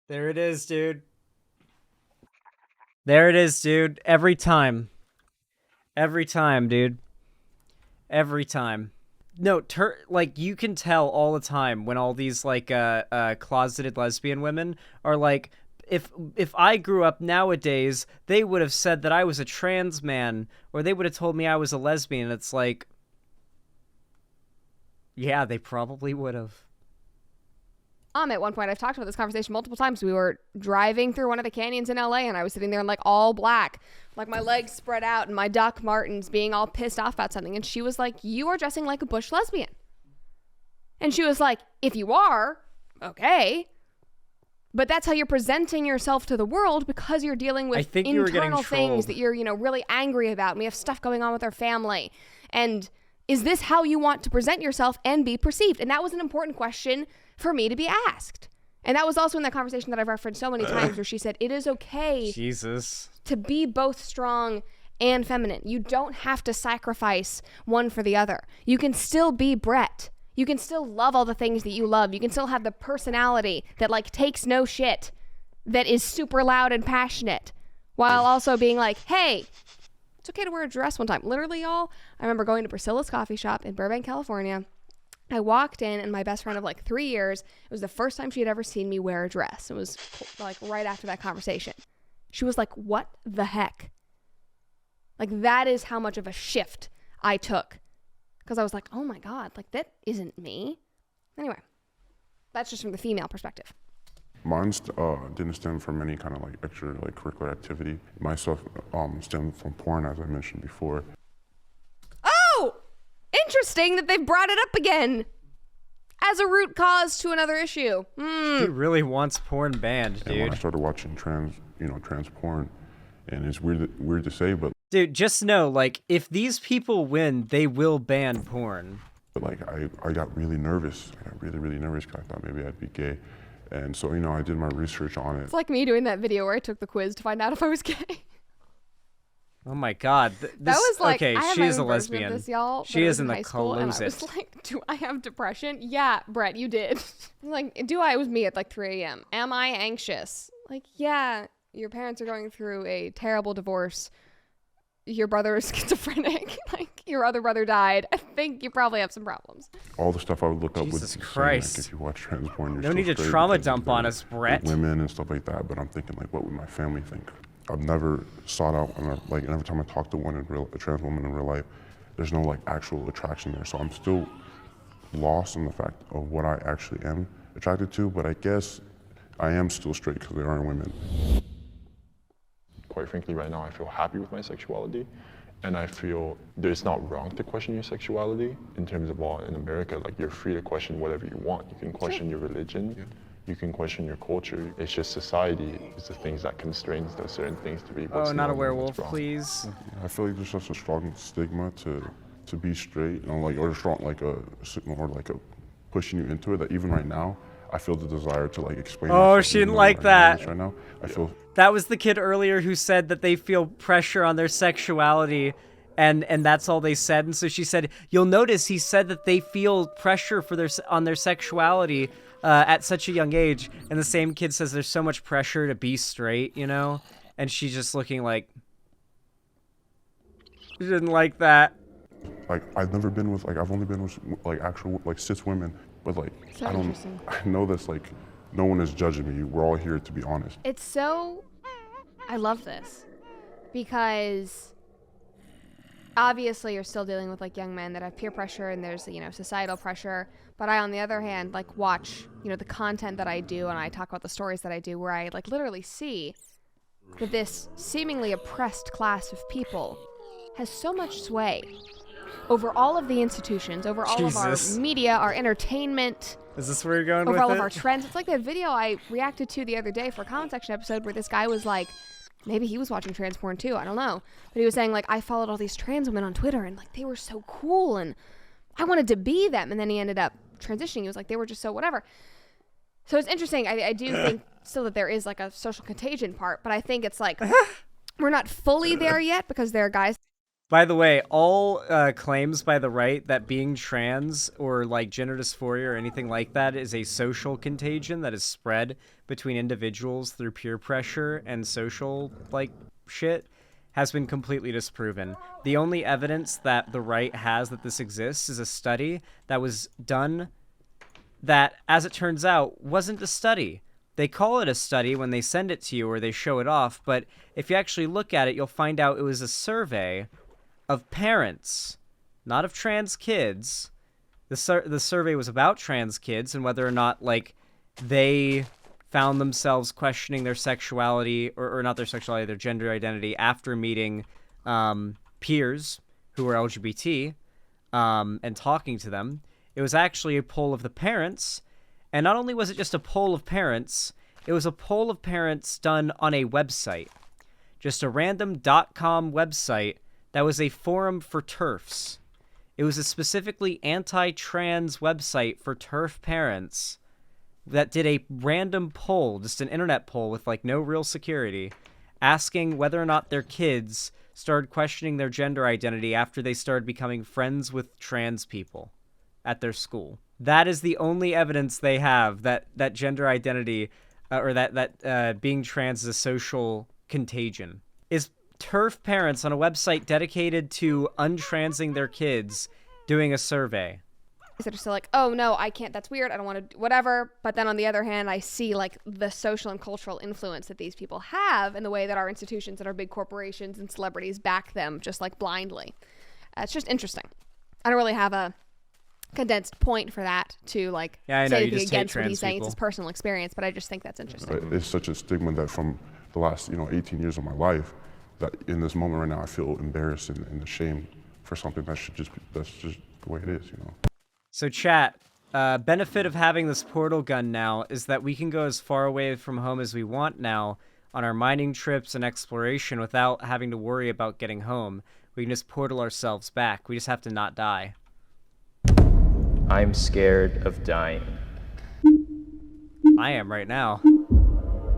There it is, dude. There it is, dude. Every time. Every time, dude. Every time. No, like, you can tell all the time when all these, like, closeted lesbian women are like, if I grew up nowadays, they would have said that I was a trans man, or they would have told me I was a lesbian. It's like, yeah, they probably would have. At one point, I've talked about this conversation multiple times. We were driving through one of the canyons in LA, and I was sitting there in like all black, like my legs spread out and my Doc Martens, being all pissed off about something. And she was like, "You are dressing like a bush lesbian." And she was like, "If you are, okay. But that's how you're presenting yourself to the world, because you're dealing with internal things that you're, really angry about. And we have stuff going on with our family. And is this how you want to present yourself and be perceived?" And that was an important question for me to be asked. And that was also in that conversation that I've referenced so many times, where she said, it is okay to be both strong and feminine. You don't have to sacrifice one for the other. You can still be Brett. You can still love all the things that you love. You can still have the personality that like takes no shit, that is super loud and passionate, while also being like, hey, it's okay to wear a dress one time. Literally, y'all, I remember going to Priscilla's coffee shop in Burbank, California. I walked in, and my best friend of like 3 years, it was the first time she had ever seen me wear a dress. It was like right after that conversation. She was like, what the heck? Like, that is how much of a shift I took. Because I was like, oh my God, like that isn't me. Anyway, that's just from the female perspective. Mine didn't stem from any kind of like extra like curricular activity. My stuff stemmed from porn, as I mentioned before. Oh, interesting that they've brought it up again as a root cause to another issue. He really wants porn banned, dude. And when I started watching trans porn, and it's weird to say, but dude, just know, like, if these people win, they will ban porn. But like, I got really nervous. I got really nervous because I thought maybe I'd be gay. And so, I did my research on it. It's like me doing that video where I took the quiz to find out if I was gay. Oh my God. That was like, okay, I have she my is a own version lesbian. of this, y'all, she is in the closet. And I was like, do I have depression? Yeah, Brett, you did. Like, do I? It was me at like 3 a.m. Am I anxious? Like, yeah, your parents are going through a terrible divorce. Your brother is schizophrenic. Like, your other brother died. I think you probably have some problems. All the stuff I would look up would Jesus Christ. Saying, like, if you watch trans porn, you're no need to trauma dump on us, Brett. Women and stuff like that, but I'm thinking, like, what would my family think? I've never sought out, and every time I talk to a trans woman in real life, there's no like actual attraction there. So I'm still lost in the fact of what I actually am attracted to, but I guess I am still straight because there aren't women. Quite frankly, right now I feel happy with my sexuality, and I feel that it's not wrong to question your sexuality in terms of law in America. Like, you're free to question whatever you want. You can question your religion. You can question your culture. It's just society is the things that constrains those certain things to be what's not a normal, werewolf, what's wrong. please. I feel like there's such a strong stigma to be straight, like, or strong, like a pushing you into it, that even right now, I feel the desire to like explain. Oh, she didn't like that. Right now, I feel. That was the kid earlier who said that they feel pressure on their sexuality, and that's all they said. And so she said, you'll notice he said that they feel pressure on their sexuality at such a young age. And the same kid says there's so much pressure to be straight, and she's just looking like, she didn't like that. Like, I've never been with, like, I've only been with like actual like cis women, but like So interesting. I know this, like, no one is judging me. We're all here to be honest. It's so, I love this, because obviously you're still dealing with like young men that have peer pressure, and there's, societal pressure. But I, on the other hand, like, watch, the content that I do, and I talk about the stories that I do, where I like literally see that this seemingly oppressed class of people has so much sway over all of the institutions, over all of our media, our entertainment. Is this where you're going with it? Over all of our trends. It's like that video I reacted to the other day for a comment section episode where this guy was like, maybe he was watching trans porn too, I don't know. But he was saying, like, I followed all these trans women on Twitter, and, like, they were so cool, and I wanted to be them. And then he ended up transitioning. He was like, they were just so whatever. So it's interesting. I do think still that there is, like, a social contagion part, but I think it's, like, we're not fully there yet because there are guys. By the way, all claims by the right that being trans or like gender dysphoria or anything like that is a social contagion that is spread between individuals through peer pressure and social like shit has been completely disproven. The only evidence that the right has that this exists is a study that was done that, as it turns out, wasn't a study. They call it a study when they send it to you or they show it off, but if you actually look at it, you'll find out it was a survey of parents, not of trans kids. The survey was about trans kids and whether or not, like, they found themselves questioning their sexuality, or not their sexuality, their gender identity after meeting peers who were LGBT and talking to them. It was actually a poll of the parents, and not only was it just a poll of parents, it was a poll of parents done on a website. Just a random .com website that was a forum for TERFs. It was a specifically anti-trans website for TERF parents that did a random poll, just an internet poll with like no real security, asking whether or not their kids started questioning their gender identity after they started becoming friends with trans people at their school. That is the only evidence they have that gender identity or that being trans is a social contagion. Is TERF parents on a website dedicated to untransing their kids doing a survey. That are still like, oh no, I can't, that's weird, I don't want to, whatever. But then on the other hand, I see like the social and cultural influence that these people have and the way that our institutions and our big corporations and celebrities back them just like blindly. It's just interesting. I don't really have a condensed point for that to like say anything against what he's saying. It's his personal experience, but I just think that's interesting. It's such a stigma that from the last 18 years of my life, that in this moment right now I feel embarrassed and ashamed for something that that's just the way it is. So chat, benefit of having this portal gun now is that we can go as far away from home as we want now on our mining trips and exploration without having to worry about getting home. We can just portal ourselves back. We just have to not die. I'm scared of dying. I am right now.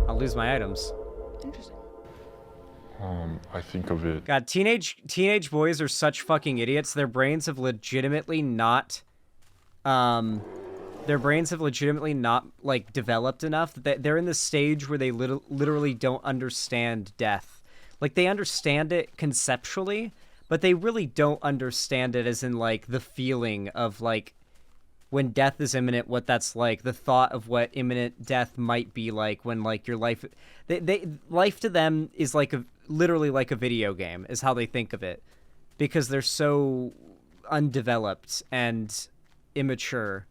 I'll lose my items. Interesting. I think of it. God, teenage boys are such fucking idiots. Their brains have legitimately not like developed enough that they're in the stage where they literally don't understand death. Like they understand it conceptually, but they really don't understand it as in like the feeling of like when death is imminent, what that's like, the thought of what imminent death might be like when like your life, life to them is like literally like a video game is how they think of it, because they're so undeveloped and immature.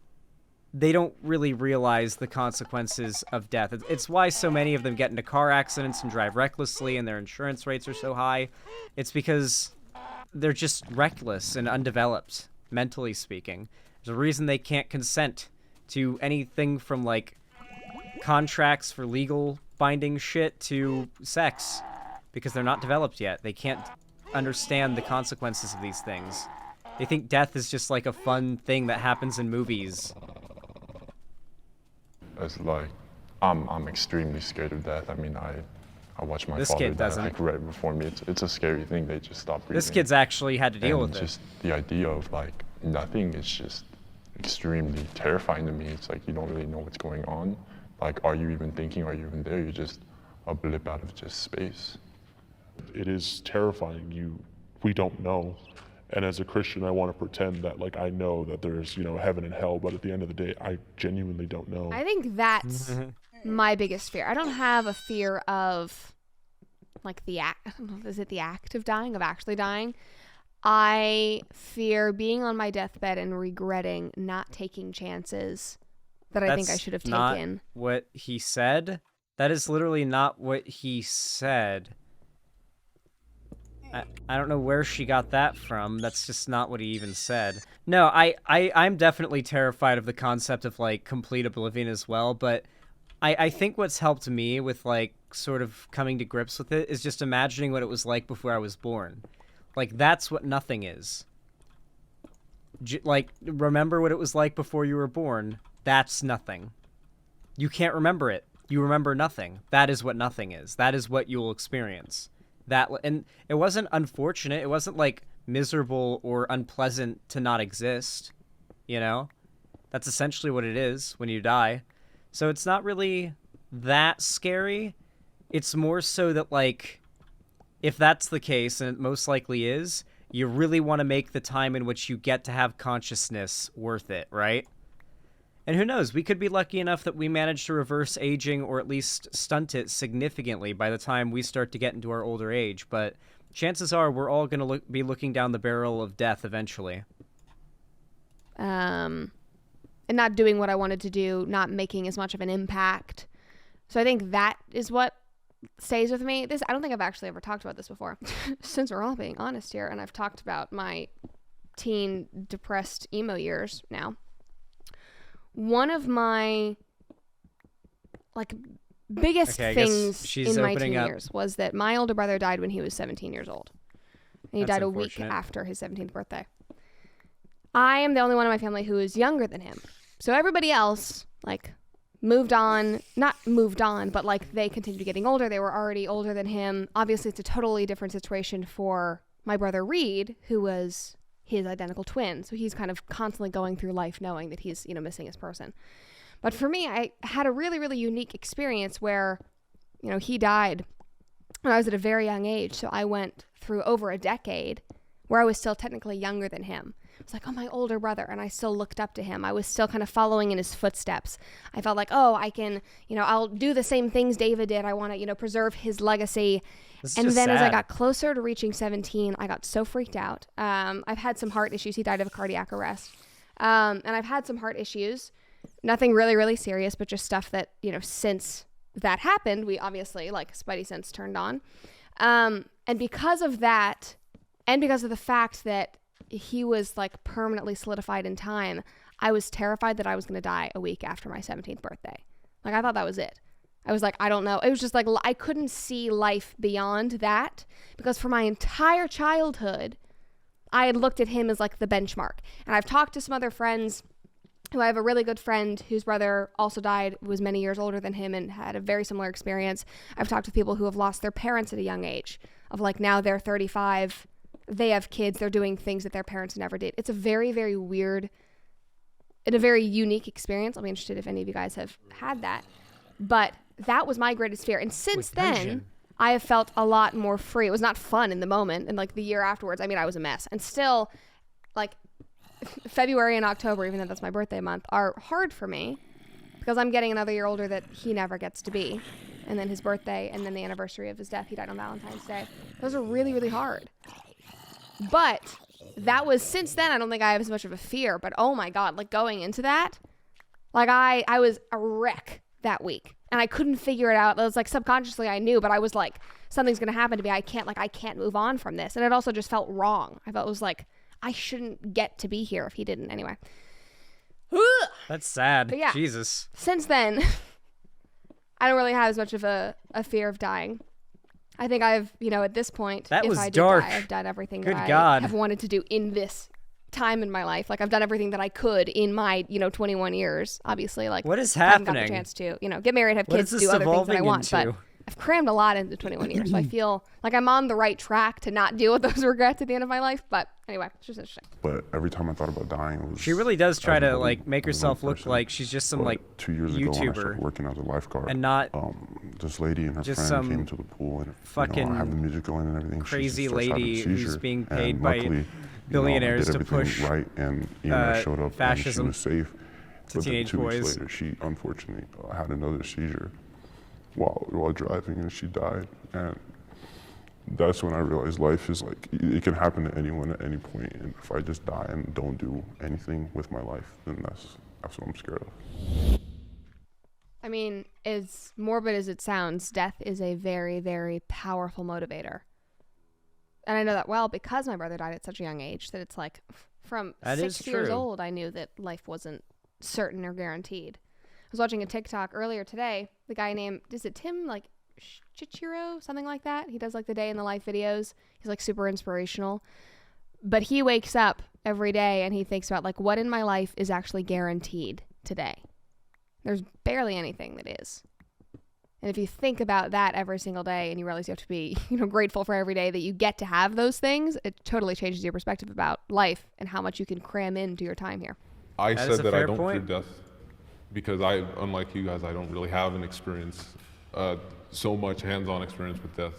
They don't really realize the consequences of death. It's why so many of them get into car accidents and drive recklessly and their insurance rates are so high. It's because they're just reckless and undeveloped, mentally speaking. There's a reason they can't consent to anything from like contracts for legal binding shit to sex, because they're not developed yet. They can't understand the consequences of these things. They think death is just like a fun thing that happens in movies. It's like, I'm extremely scared of death. I mean, I watched my father die like right before me. It's a scary thing. They just stop breathing. This kid's actually had to deal with it. Just the idea of like nothing is just extremely terrifying to me. It's like you don't really know what's going on. Like, are you even thinking? Are you even there? You're just a blip out of just space. It is terrifying. We don't know. And as a Christian, I want to pretend that like I know that there's, heaven and hell, but at the end of the day, I genuinely don't know. I think that's my biggest fear. I don't have a fear of like the act, I don't know, is it the act of dying, of actually dying? I fear being on my deathbed and regretting not taking chances that I think I should have taken. That's not what he said. That is literally not what he said. I don't know where she got that from. That's just not what he even said. No, I'm definitely terrified of the concept of like complete oblivion as well, but I think what's helped me with like sort of coming to grips with it is just imagining what it was like before I was born. Like that's what nothing is. Like remember what it was like before you were born. That's nothing. You can't remember it. You remember nothing. That is what nothing is. That is what you will experience. And it wasn't unfortunate. It wasn't like miserable or unpleasant to not exist. You know? That's essentially what it is when you die. So it's not really that scary. It's more so that, like, if that's the case, and it most likely is, you really want to make the time in which you get to have consciousness worth it, right? And who knows, we could be lucky enough that we manage to reverse aging or at least stunt it significantly by the time we start to get into our older age. But chances are we're all going to be looking down the barrel of death eventually. And not doing what I wanted to do, not making as much of an impact. So I think that is what stays with me. I don't think I've actually ever talked about this before, since we're all being honest here, and I've talked about my teen depressed emo years now. One of my like biggest things in my teen years was that my older brother died when he was 17 years old. And he died a week after his 17th birthday. I am the only one in my family who is younger than him. So everybody else, like, not moved on, but, like, they continued getting older. They were already older than him. Obviously, it's a totally different situation for my brother Reed, who was his identical twin. So he's kind of constantly going through life knowing that he's, missing his person. But for me, I had a really, really unique experience where, he died when I was at a very young age. So I went through over a decade where I was still technically younger than him. It's like, oh, my older brother, and I still looked up to him. I was still kind of following in his footsteps. I felt like, oh, I can, I'll do the same things David did. I want to, preserve his legacy. And then as I got closer to reaching 17, I got so freaked out. I've had some heart issues. He died of a cardiac arrest. And I've had some heart issues. Nothing really, really serious, but just stuff that, since that happened, we obviously, like, spidey sense turned on. And because of that, and because of the fact that he was like permanently solidified in time, I was terrified that I was going to die a week after my 17th birthday. Like, I thought that was it. I was like, I don't know. It was just like, I couldn't see life beyond that, because for my entire childhood, I had looked at him as like the benchmark. And I've talked to some other friends who I have a really good friend whose brother also died, was many years older than him and had a very similar experience. I've talked to people who have lost their parents at a young age, of like, now they're 35, they have kids, they're doing things that their parents never did. It's a very, very weird and a very unique experience. I'll be interested if any of you guys have had that. But that was my greatest fear. And since then, I have felt a lot more free. It was not fun in the moment. And like the year afterwards, I was a mess. And still, like, February and October, even though that's my birthday month, are hard for me because I'm getting another year older that he never gets to be. And then his birthday, and then the anniversary of his death. He died on Valentine's Day. Those are really, really hard. But that was, since then, I don't think I have as much of a fear. But oh my God, like going into that, like I was a wreck that week. And I couldn't figure it out. It was like subconsciously I knew, but I was like, something's going to happen to me. I can't move on from this. And it also just felt wrong. I felt it was like, I shouldn't get to be here if he didn't. Anyway. That's sad. But yeah, Jesus. Since then, I don't really have as much of a fear of dying. I think I've, at this point, that if was I dark. Die, I've done everything Good that God. I have wanted to do in this time in my life. Like, I've done everything that I could in my, 21 years. Obviously, like, what is I haven't happening? got the chance to, get married, have kids, do other things that I want. Into? But I've crammed a lot into 21 years, so I feel like I'm on the right track to not deal with those regrets at the end of my life. But anyway, it's just interesting. But every time I thought about dying, it was, she really does try to like make herself look like she's just some like 2 years ago when I started working as a lifeguard, and not this lady and her just friend came to the pool and fucking I have the music going and everything. Crazy lady who's being paid luckily, by billionaires to push right, and I showed up fascism and she was safe. to but teenage then 2 boys. weeks later, she unfortunately had another seizure while driving, and she died. And that's when I realized life is like, it can happen to anyone at any point. And if I just die and don't do anything with my life, then that's what I'm scared of. I mean, as morbid as it sounds, death is a very, very powerful motivator. And I know that well because my brother died at such a young age that it's like from 6 years old, I knew that life wasn't certain or guaranteed. It was watching a TikTok earlier today. The guy named, is it Tim, like, Chichiro? Something like that. He does, like, the day in the life videos. He's, like, super inspirational. But he wakes up every day and he thinks about, like, what in my life is actually guaranteed today? There's barely anything that is. And if you think about that every single day and you realize you have to be, grateful for every day that you get to have those things, it totally changes your perspective about life and how much you can cram into your time here. I said that I don't fear death because unlike you guys, I don't really have an experience, so much hands-on experience with death.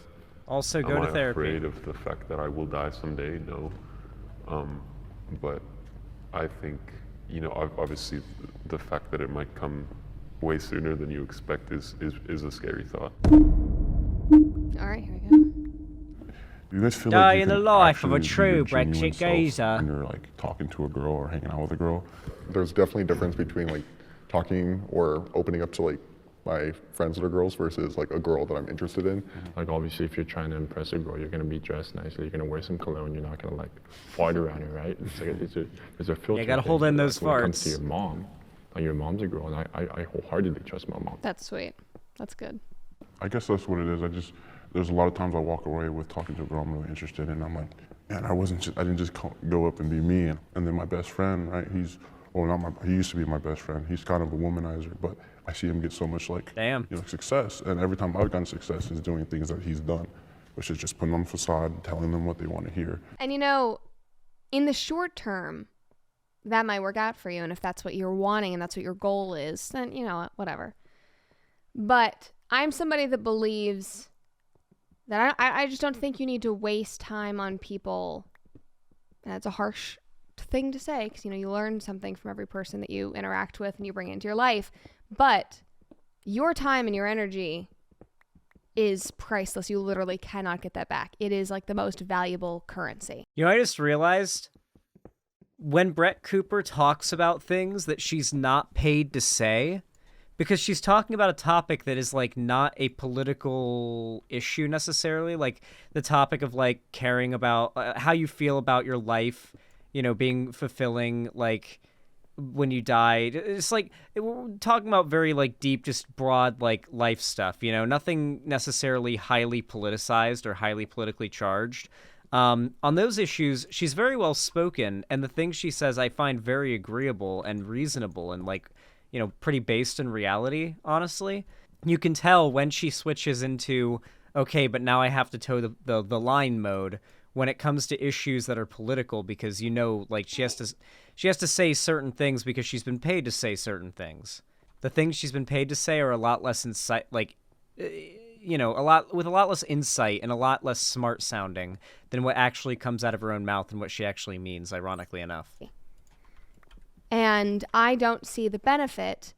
Also go to therapy. Am I afraid of the fact that I will die someday? No. But I think, obviously the fact that it might come way sooner than you expect is a scary thought. All right, here we go. You guys feel Die like in the life of a true Brexit geezer. When you're like talking to a girl or hanging out with a girl? There's definitely a difference between like talking or opening up to like my friends that are girls versus like a girl that I'm interested in. Like obviously if you're trying to impress a girl, you're gonna be dressed nicely, you're gonna wear some cologne, you're not gonna like fart around her, right? It's like there's a filter. Yeah, you gotta hold in those farts. When it comes to your mom, like your mom's a girl, and I wholeheartidly trust my mom. That's sweet. That's good. I guess that's what it is. There's a lot of times I walk away with talking to a girl I'm really interested in, and I'm like, man, I didn't just go up and be me. And then my best friend, right? He used to be my best friend. He's kind of a womanizer, but I see him get so much success. And every time I've gotten success is doing things that he's done, which is just putting on a facade and telling them what they want to hear. And in the short term, that might work out for you. And if that's what you're wanting and that's what your goal is, then, whatever. But I'm somebody that believes that I just don't think you need to waste time on people. And it's a harsh thing to say because, you learn something from every person that you interact with and you bring into your life. But your time and your energy is priceless. You literally cannot get that back. It is like the most valuable currency. I just realized when Brett Cooper talks about things that she's not paid to say, because she's talking about a topic that is like not a political issue necessarily, like the topic of like caring about how you feel about your life, being fulfilling, like when you die. It's like we're talking about very like deep, just broad like life stuff, nothing necessarily highly politicized or highly politically charged. On those issues, she's very well spoken, and the things she says I find very agreeable and reasonable and like, pretty based in reality, honestly. You can tell when she switches into, okay, but now I have to toe the line mode when it comes to issues that are political, because like she has to say certain things because she's been paid to say certain things. The things she's been paid to say are a lot less insight, like a lot less insight and a lot less smart sounding than what actually comes out of her own mouth and what she actually means, ironically enough. And I don't see the benefit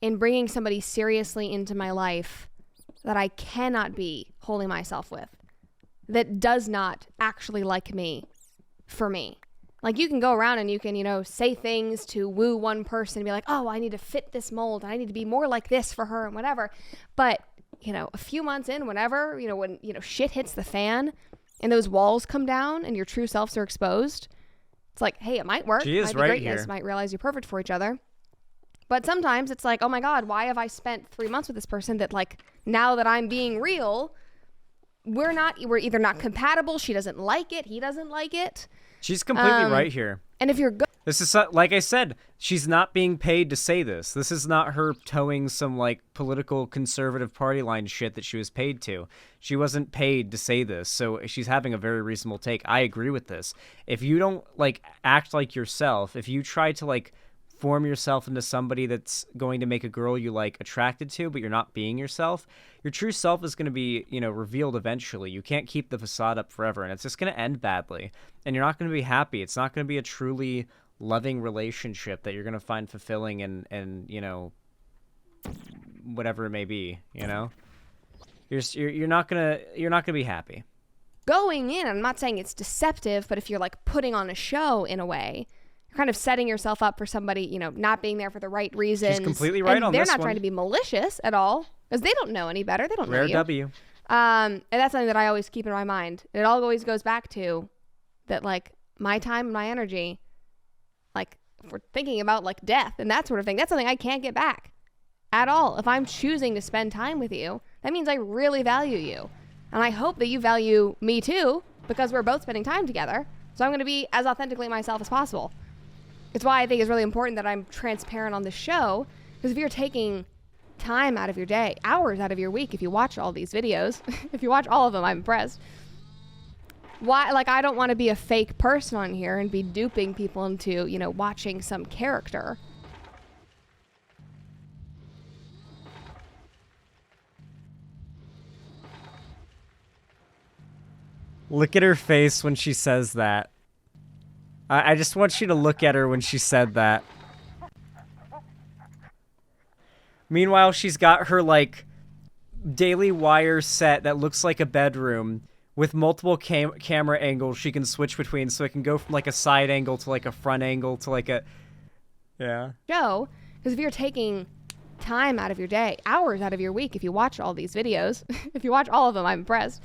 in bringing somebody seriously into my life that I cannot be holding myself with, that does not actually like me for me. Like you can go around and you can, say things to woo one person and be like, oh, I need to fit this mold. I need to be more like this for her and whatever. But, a few months in, whenever, when, shit hits the fan and those walls come down and your true selves are exposed, it's like, hey, it might work. She is might be right greatness. here. Might realize you're perfect for each other. But sometimes it's like, oh my God, why have I spent 3 months with this person that like, now that I'm being real, we're either not compatible. She doesn't like it. He doesn't like it. She's completely right here. And if you're good. This is, like I said, she's not being paid to say this. This is not her towing some, like, political conservative party line shit that she was paid to. She wasn't paid to say this, so she's having a very reasonable take. I agree with this. If you don't, like, act like yourself, if you try to, like, form yourself into somebody that's going to make a girl you like attracted to, but you're not being yourself, your true self is going to be, revealed eventually. You can't keep the facade up forever, and it's just going to end badly. And you're not going to be happy. It's not going to be a truly loving relationship that you're going to find fulfilling and whatever it may be, You're not going to be happy. Going in, I'm not saying it's deceptive, but if you're like putting on a show in a way, kind of setting yourself up for somebody, not being there for the right reasons. She's completely right on this one. They're not trying to be malicious at all because they don't know any better. They don't know you. Rare W. And that's something that I always keep in my mind. It always goes back to that, like, my time and my energy, like, if we're thinking about, like, death and that sort of thing, that's something I can't get back. at all. If I'm choosing to spend time with you, that means I really value you. And I hope that you value me too, because we're both spending time together. So I'm going to be as authentically myself as possible. It's why I think it's really important that I'm transparent on the show, because if you're taking time out of your day, hours out of your week, if you watch all these videos, if you watch all of them, I'm impressed. Why, like, I don't want to be a fake person on here and be duping people into, you know, watching some character. Look at her face when she says that. I just want you to look at her when she said that. Meanwhile, she's got her, like, Daily Wire set that looks like a bedroom with multiple camera angles she can switch between, so it can go from, like, a side angle to, like, a front angle to, like, a... Yeah. Show, because if you're taking time out of your day, hours out of your week, if you watch all these videos, if you watch all of them, I'm impressed.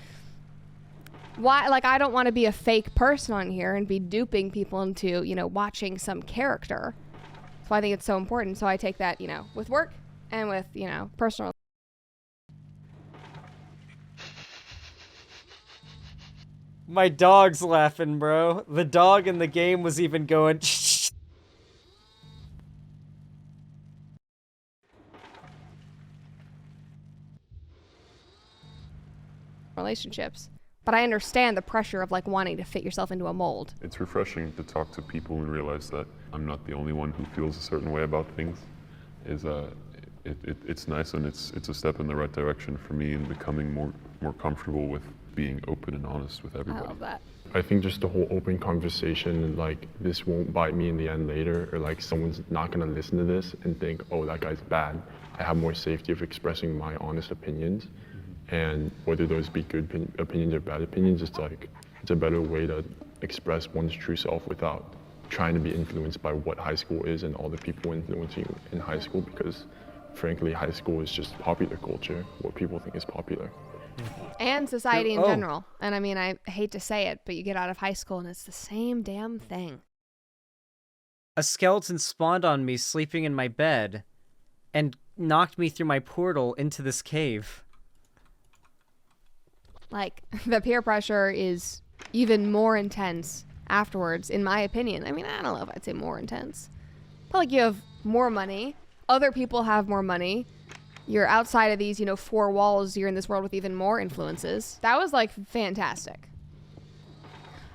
Why, like, I don't want to be a fake person on here and be duping people into, you know, watching some character. So I think it's so important. So I take that, you know, with work and with, you know, personal. My dog's laughing, bro. The dog in the game was even going... relationships. But I understand the pressure of, like, wanting to fit yourself into a mold. It's refreshing to talk to people and realize that I'm not the only one who feels a certain way about things. It's nice, and it's a step in the right direction for me in becoming more comfortable with being open and honest with everybody. I love that. I think just the whole open conversation, and like, this won't bite me in the end later, or like someone's not gonna listen to this and think, oh, that guy's bad. I have more safety of expressing my honest opinions. And whether those be good opinions or bad opinions, it's a better way to express one's true self without trying to be influenced by what high school is and all the people influencing you in high school, because frankly, high school is just popular culture, what people think is popular. And society in general. And I mean, I hate to say it, but you get out of high school and it's the same damn thing. A skeleton spawned on me sleeping in my bed and knocked me through my portal into this cave. Like, the peer pressure is even more intense afterwards, in my opinion. I mean, I don't know if I'd say more intense. But, like, you have more money. Other people have more money. You're outside of these, you know, four walls. You're in this world with even more influences. That was, like, fantastic.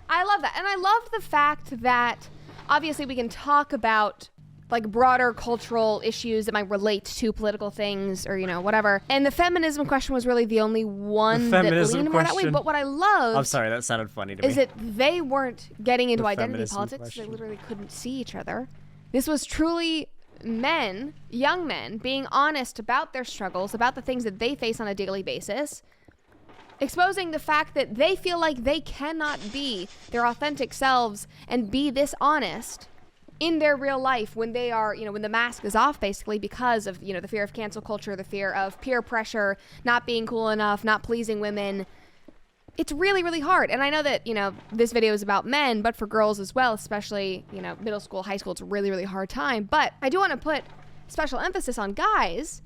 I love that. And I love the fact that, obviously, we can talk about, like, broader cultural issues that might relate to political things or, you know, whatever. And the feminism question was really the only one that leaned more that way. But what I love... I'm sorry, that sounded funny to me. ...is that they weren't getting into identity politics. They literally couldn't see each other. This was truly men, young men, being honest about their struggles, about the things that they face on a daily basis, exposing the fact that they feel like they cannot be their authentic selves and be this honest in their real life when they are, you know, when the mask is off, basically, because of, you know, the fear of cancel culture, the fear of peer pressure, not being cool enough, not pleasing women. It's really, really hard. And I know that, you know, this video is about men, but for girls as well, especially, you know, middle school, high school, it's a really, really hard time. But I do want to put special emphasis on guys,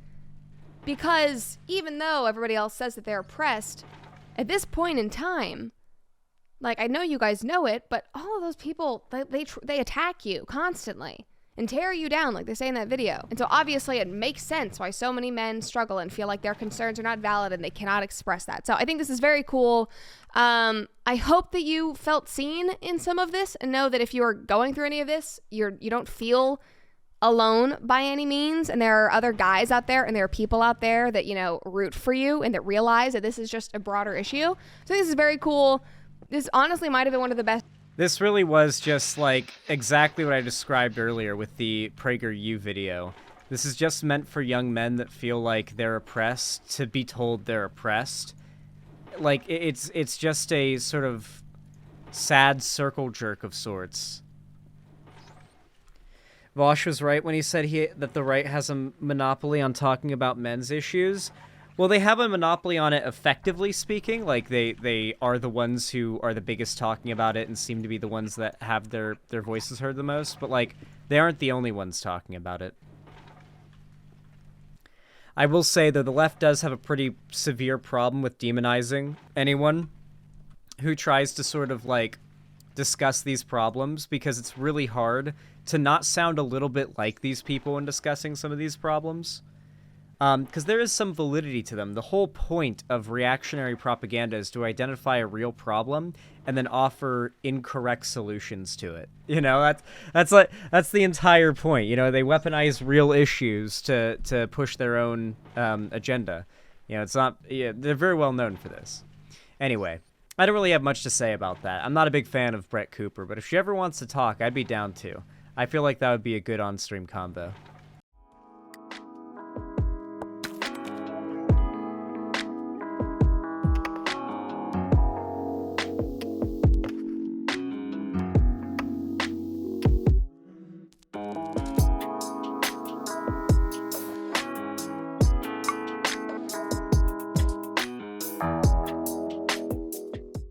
because even though everybody else says that they're oppressed, at this point in time, like, I know you guys know it, but all of those people, they attack you constantly and tear you down, like they say in that video. And so obviously it makes sense why so many men struggle and feel like their concerns are not valid and they cannot express that. So I think this is very cool. I hope that you felt seen in some of this, and know that if you are going through any of this, you don't feel alone by any means, and there are other guys out there and there are people out there that, you know, root for you and that realize that this is just a broader issue. So this is very cool. This honestly might have been one of the best. This really was just, like, exactly what I described earlier with the PragerU video. This is just meant for young men that feel like they're oppressed to be told they're oppressed. Like, it's just a sort of sad circle jerk of sorts. Vosh was right when he said that the right has a monopoly on talking about men's issues. Well, they have a monopoly on it, effectively speaking. Like, they are the ones who are the biggest talking about it and seem to be the ones that have their voices heard the most. But, like, they aren't the only ones talking about it. I will say, though, the left does have a pretty severe problem with demonizing anyone who tries to sort of, like, discuss these problems, because it's really hard to not sound a little bit like these people when discussing some of these problems. Because there is some validity to them. The whole point of reactionary propaganda is to identify a real problem and then offer incorrect solutions to it. You know, that's the entire point. You know, they weaponize real issues to push their own agenda. You know, it's not. Yeah, they're very well known for this. Anyway, I don't really have much to say about that. I'm not a big fan of Brett Cooper, but if she ever wants to talk, I'd be down to. I feel like that would be a good on-stream combo.